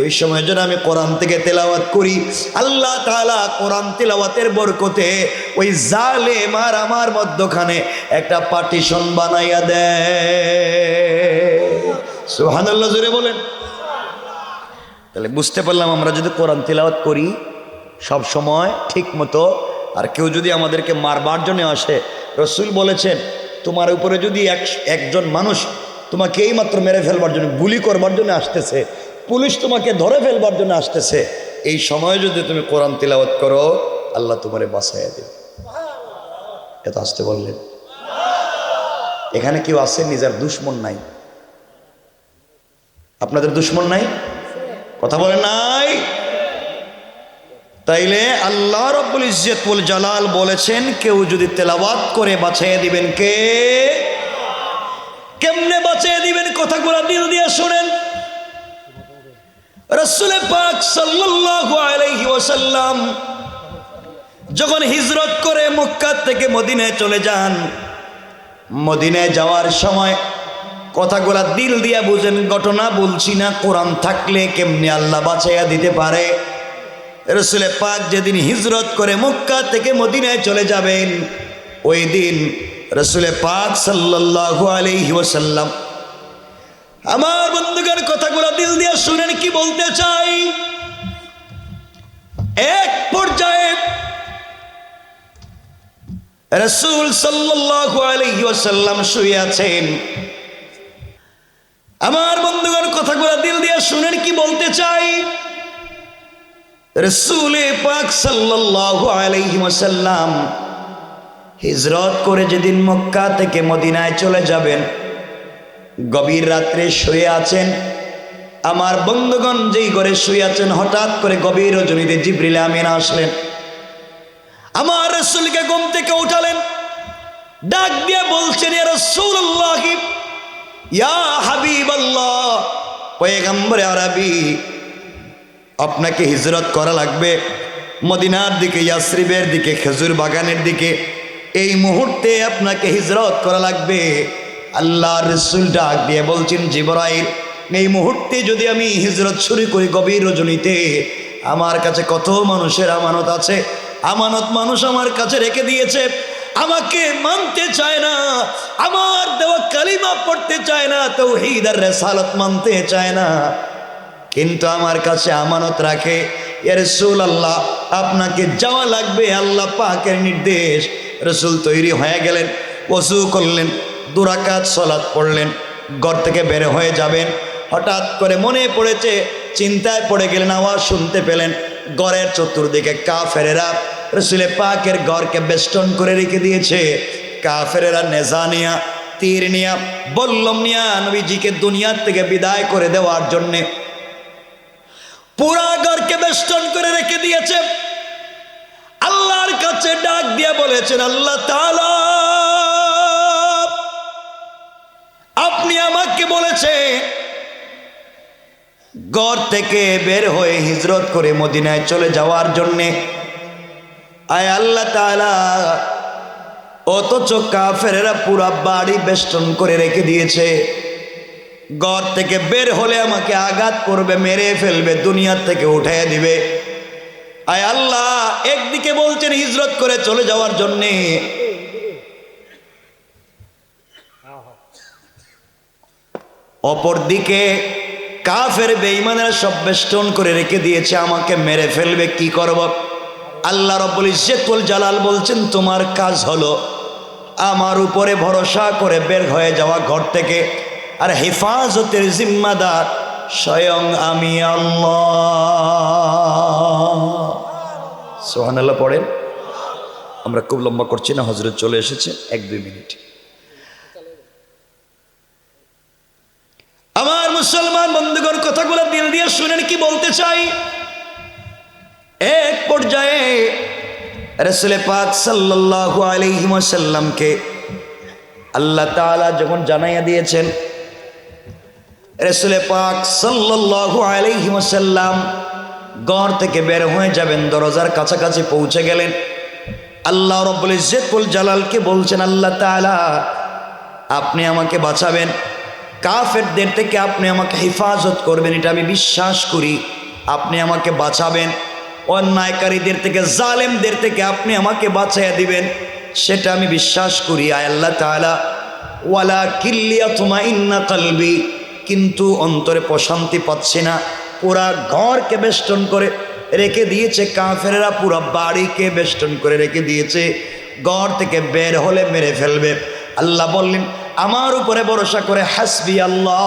ওই সময় যেন আমি কোরআন থেকে তেলাওয়াত করি। আল্লাহ তাআলা কোরআন তেলাওয়াতের বরকতে ওই জালেম আর আমার মধ্যখানে একটা পার্টিশন বানাইয়া দেয়। সুবহানাল্লাহ, জোরে বলেন। তাহলে বুঝতে পারলাম, আমরা যদি কোরআন তেলাওয়াত করি সব সময় ঠিক মতো, আর কেউ যদি আমাদেরকে মারবার জন্য আসে, রাসূল বলেছেন, তোমার উপরে যদি একজন মানুষ তোমাকে এই মাত্র মেরে ফেলবার জন্য, গুলি করবার জন্য আসতেছে, পুলিশ তোমাকে ধরে ফেলবার জন্য আসতেছে, এই সময়ে যদি তুমি কোরআন তিলাওয়াত করো, আল্লাহ তোমারে বাঁচাইয়া দেবে। এত আসতে বললেন। এখানে কেউ আছে নিজের দুশ্মন নাই? আপনাদের দুশ্মন নাই? কথা বলে নাই? তাইলে আল্লাহ রাব্বুল ইজ্জত ওয়াল জালাল বলেছেন, কেউ যদি তেলাওয়াত করে বাঁচাইয়া দিবেন কে? কেমনে বাঁচিয়ে দিবেন? কথাগুলো দিল দিয়ে শোনেন। রাসূল পাক সাল্লাল্লাহু আলাইহি ওয়াসাল্লাম যখন হিজরত করে মক্কা থেকে মদিনায় চলে যান, মদিনায় যাওয়ার সময় কথাগুলা দিল দিয়া বুঝেন, ঘটনা বলছি না। কোরআন থাকলে কেমনি আল্লাহ বাঁচাইয়া দিতে পারে। রাসূল পাক যেদিন হিজরত করে মক্কা থেকে মদিনায় চলে যাবেন, ওই দিন রাসূল পাক সাল্লাল্লাহু আলাইহি ওয়াসাল্লাম, আমার বন্ধুগণ কথাগুলা দিল দিয়া শুনেন কি বলতে চাই। এক পর্যায়ে রাসূল সাল্লাল্লাহু আলাইহি ওয়াসাল্লাম শুয়ে আছেন। আমার বন্ধুগণ কথাগুলো দিল দিয়ে শুনেন কি বলতে চাই। রাসূল পাক সাল্লাল্লাহু আলাইহি ওয়াসাল্লাম হিজরত করে যেদিন মক্কা থেকে মদিনায় চলে যাবেন, গভীর রাত্রে শুয়ে আছেন। আমার বন্ধুগণ যেই ঘরে শুয়ে আছেন, হঠাৎ করে গভীর রজনীতে জিবরিল আমিন আসলেন। আমার রাসূলকে ঘুম থেকে উঠালেন, ডাক দিয়ে বলছেন, ইয়া রাসূলুল্লাহ, ইয়া হাবিবাল্লাহ, পয়গম্বরে আরবি, আপনাকে হিজরত করা লাগবে মদিনার দিকে, ইয়াসরিবের দিকে, খেজুর বাগানের দিকে। এই মুহূর্তে আপনাকে হিজরত করা লাগবে। আল্লাহর রাসূল ডাক দিয়ে বলছেন, জিবরাইল, এই মুহূর্তে যদি আমি হিজরত শুরু করি গভীর রজনীতে, আমার কাছে কত মানুষের আমানত আছে, আমানত মানুষ আমার কাছে রেখে দিয়েছে, আমাকে মানতে চায় না, আমার দেওয়া কালিমা পড়তে চায় না, তাওহীদ আর রিসালাত মানতে চায় না, কিন্তু আমার কাছে আমানত রাখে। ইয়া রাসূলুল্লাহ, আপনাকে যাওয়া লাগবে, আল্লাহ পাকের নির্দেশ। রাসূল তৈরি হয়ে গেলেন, ওযু করলেন, 2 রাকাত সালাত পড়লেন, ঘর থেকে বের হয়ে যাবেন। হঠাৎ করে মনে পড়েছে, চিন্তায় পড়ে গেলেন, আওয়াজ শুনতে পেলেন ঘরের চতুর্দিকে কাফেরেরা রাসূল পাকের ঘরকে বেষ্টন করে রেখে দিয়েছে। কাফেরেরা নেজা নিয়া, তীর নিয়া, বল্লম নিয়া নবীজিকে দুনিয়ার থেকে বিদায় করে দেওয়ার জন্যে পুরা ঘরকে বেষ্টন করে রেখে দিয়েছে। আল্লাহর কাছে ডাক দিয়ে বলেছেন, আল্লাহ তাআলা, আপনি আমাকে বলেছে ঘর থেকে বের হয়ে হিজরত করে মদিনায় চলে যাওয়ার জন্যে। আয় আল্লাহ তাআলা, অথচ কাফেরেরা পুরা বাড়ি বেষ্টন করে রেখে দিয়েছে। ঘর থেকে বের হলে আমাকে আঘাত করবে, মেরে ফেলবে, দুনিয়ার থেকে উঠিয়ে দিবে। আয় আল্লাহ, একদিকে বলছেন হিজরত করে চলে যাওয়ার জন্যে, অপরদিকে কাফের বেঈমানেরা সব বেষ্টন করে রেখে দিয়েছে, আমাকে মেরে ফেলবে, কি করব? আল্লাহ রাব্বুল ইজ্জতুল জালাল বলছেন, তোমার কাজ হলো আমার উপরে ভরসা করে বের হয়ে যাওয়া ঘর থেকে, আর হেফাজতের জিম্মাদার স্বয়ং আমি আল্লাহ। সুবহানাল্লাহ পড়েন। আমরা খুব লম্বা করছি না, হযরত চলে এসেছে, 1-2 মিনিট। আমার মুসলমান বন্ধুগণ কথাগুলো দিল দিয়ে শুনেন কি বলতে চাই। এক পর্যায়ে রাসূল পাক সাল্লাল্লাহু আলাইহি ওয়াসাল্লামকে আল্লাহ তাআলা যখন জানাইয়া দিয়েছেন, রাসূল পাক সাল্লাল্লাহু আলাইহি ওয়াসাল্লাম ঘর থেকে বের হয়ে যাবেন, দরজার কাছাকাছি পৌঁছে গেলেন। আল্লাহ রাব্বুল ইজ্জতুল জালালকে বলছেন, আল্লাহ তাআলা, আপনি আমাকে বাঁচাবেন, কাফেরদের থেকে আপনি আমাকে হেফাজত করবেন, এটা আমি বিশ্বাস করি। আপনি আমাকে বাঁচাবেন, অন্যায়কারীদের থেকে, জালেমদের থেকে আপনি আমাকে বাঁচাইয়া দিবেন, সেটা আমি বিশ্বাস করি। আয় আল্লাহ তাআলা, ওয়ালাকিন লিয়াতমাইন্না কলবি, কিন্তু অন্তরে প্রশান্তি পাচ্ছি না। পুরা ঘরকে বেষ্টন করে রেখে দিয়েছে কাফেররা, পুরা বাড়িকে বেষ্টন করে রেখে দিয়েছে, ঘর থেকে বের হলে মেরে ফেলবে। আল্লাহ বললেন, আমার উপরে ভরসা করে, হাসবি আল্লাহ,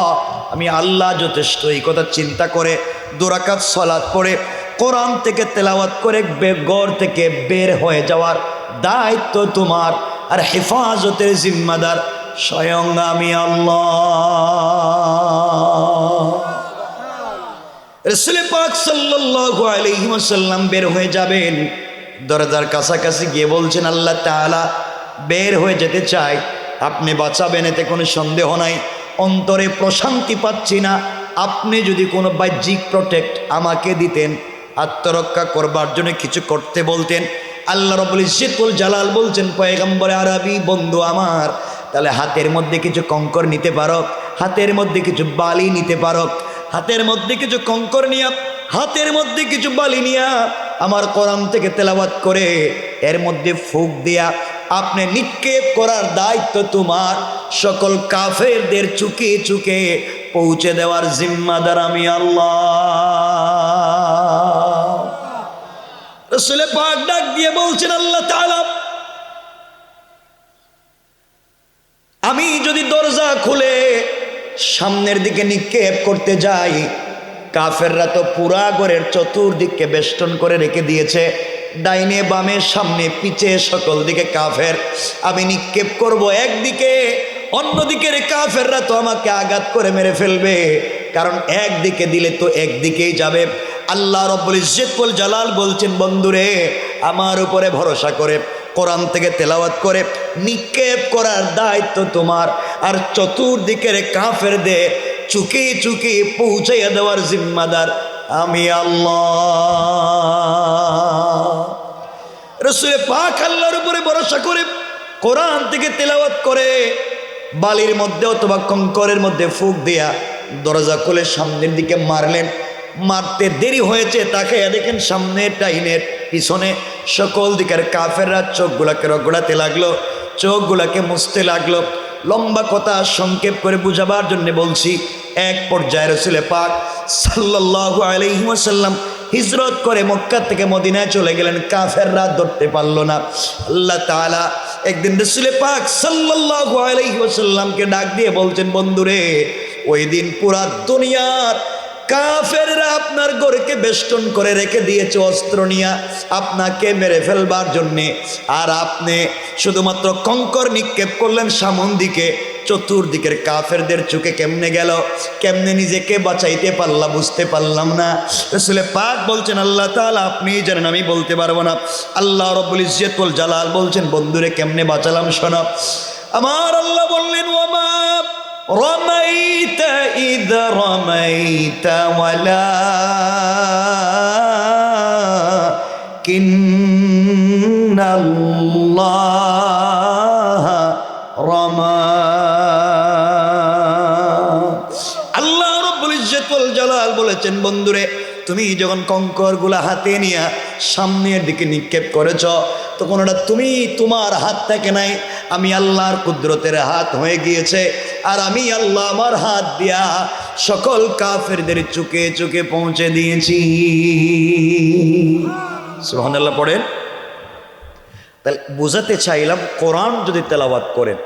আমি আল্লাহ যথেষ্ট। এই কথা চিন্তা করে 2 রাকাত সালাত পড়ে কোরআন থেকে তেলাওয়াত করে ঘর থেকে বের হয়ে যাওয়ার দায়িত্ব তোমার, আর হেফাজতের জিম্মাদার স্বয়ং আমি আল্লাহ। রাসূল পাক সাল্লাল্লাহু আলাইহি ওয়াসাল্লাম বের হয়ে যাবেন, দরজার কাছাকাছি গিয়ে বলছেন, আল্লাহ তাআলা, বের হয়ে যেতে চাই, আপনি বাঁচাবেন, এতে কোনো সন্দেহ নাই। অন্তরে প্রশান্তি পাচ্ছি না, আপনি যদি কোনো বাহ্যিক প্রোটেক্ট আমাকে দিতেন, আত্মরক্ষা করবার জন্য কিছু করতে বলতেন, আল্লাহ রাব্বুল ইজ্জতুল জালাল বলছেন, পয়গম্বর আরবি বন্ধু আমার, তাহলে হাতের মধ্যে কিছু কঙ্কর নিতে পারো, হাতের মধ্যে কিছু বালি নিতে পারো, হাতের মধ্যে কিছু কঙ্কর নিয়া, হাতের মধ্যে কিছু বালি নিয়া আমার কোরআন থেকে তেলাওয়াত করে এর মধ্যে ফুঁক দিয়া আপনি নিক্ষেপ করার দায়িত্ব তোমার। সকল কাফেরদের চুকে চুকে পৌঁছে দেওয়ার জিম্মাদার আমি আল্লাহ। রাসূল পাক ডাক দিয়ে বলছেন, আল্লাহ তাআলা আমি যদি দরজা খুলে সামনের দিকে নিক্ষেপ করতে যাই, কাফেররা তো পুরা ঘরের চতুর্দিককে বেষ্টন করে রেখে দিয়েছে, ডাইনে বামে সামনে পিছে সকল দিকে কাফের। আমি নিক্ষেপ করব একদিকে, অন্যদিকের কাফেররা তো আমাকে আঘাত করে মেরে ফেলবে, কারণ একদিকে দিলে তো একদিকেই যাবে। আল্লাহ রাব্বুল ইজ্জতুল জালাল বলছেন, বন্ধুরে আমার উপরে ভরসা করে কোরআন থেকে তেলাওয়াত করে নিক্ষেপ করার দায়িত্ব তোমার, আর চতুর্দিকের কাফেরদের চুকে চুকে পৌঁছাইয়া দেওয়ার জিম্মাদার আমি আল্লাহ। রাসূল পাক আল্লাহর উপরে ভরসা করে কোরআন থেকে তেলাওয়াত করে বালির মধ্যে অথবা কঙ্করের মধ্যে ফুঁক দিয়া দরজা খুলে সামনের দিকে মারলেন। মারতে দেরি হয়েছে, তাকে দেখেন সামনে ডাইনের পিছনে সকল দিকের কাফেররা চোখগুলাকে রগড়াতে লাগলো, চোখগুলাকে মুছতে লাগলো। লম্বা কথা সংক্ষেপ করে বুঝাবার জন্য বলছি, এক পর্যায়ে রাসূল পাক সাল্লাল্লাহু আলাইহি ওয়াসাল্লাম হিজরত করে মক্কা থেকে মদিনায় চলে গেলেন, কাফেররা ধরতে পারল না। আল্লাহ তাআলা একদিন রাসূল পাক সাল্লাল্লাহু আলাইহি ওয়াসাল্লামকে ডাক দিয়ে বলছেন, বন্ধুরে ওই দিন পুরা দুনিয়ার কাফেররা আপনার ঘরকে বেষ্টন করে রেখে দিয়েছে অস্ত্র নিয়ে আপনাকে মেরে ফেলবার জন্যে, আর আপনি শুধুমাত্র কঙ্কর নিক্ষেপ করলেন সামন দিকে, চতুর্দিকের কাফেরদের চোখে কেমনে গেল, কেমনে নিজেকে বাঁচাইতে পারলাম বুঝতে পারলাম না। রাসূল পাক বলছেন, আল্লাহ তাআলা আপনি জানেন, আমি বলতে পারবো না। আল্লাহ রাব্বুল ইজ্জতুল জালাল বলছেন, বন্ধুরে কেমনে বাঁচালাম শোনো। আমার আল্লাহ বললেন, ওমা রমাইতা ইদ রমাইতা ওয়ালাকিন্নাল্লাহ রমা। আল্লাহ রাব্বুল ইজ্জতুল জালাল বলেছেন, বন্ধুরে তুমি যখন কঙ্করগুলা হাতে নিয়ে সামনের দিকে নিক্ষেপ করেছ, তখন ওটা তুমি তোমার হাত থেকে নাই, আমি আল্লাহর কুদরতের হাত হয়ে গিয়েছে, আর আমি আল্লাহ আমার হাত দিয়া সকল কাফেরদের চুকে চুকে পৌঁছে দিয়েছি। সুবহানাল্লাহ পড়েন। তাহলে বুঝাতে চাইলাম, কোরআন যদি তেলাওয়াত করেন,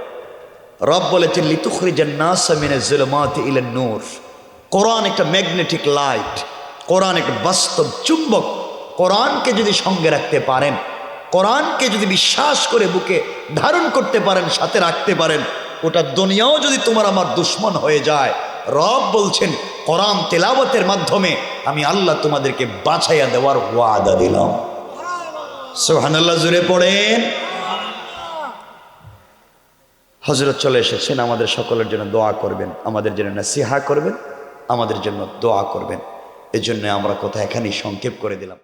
রব বলেছেন লিতুখরিজান নাস মিনাজ যুলুমাতি ইলান নূর। কোরআন একটা ম্যাগনেটিক লাইট, কোরআন একটা বাস্তব চুম্বক। কোরআনকে যদি সঙ্গে রাখতে পারেন, কোরআনকে যদি বিশ্বাস করে বুকে ধারণ করতে পারেন, সাথে রাখতে পারেন, ওটা দুনিয়াও যদি তোমার আমার দুশ্মন হয়ে যায়, রব বলছেন কোরআন তেলাওয়াতের মাধ্যমে আমি আল্লাহ তোমাদেরকে বাঁচাইয়া দেওয়ার ওয়াদা দিলাম। সুবহানাল্লাহ জোরে পড়েন। হযরত চলে এসেছেন, আমাদের সকলের জন্য দোয়া করবেন, আমাদের জন্য নসিহা করবেন, আমাদের জন্য দোয়া করবেন। এজন্য আমরা কথা এখানেই সংক্ষেপ করে দিলাম।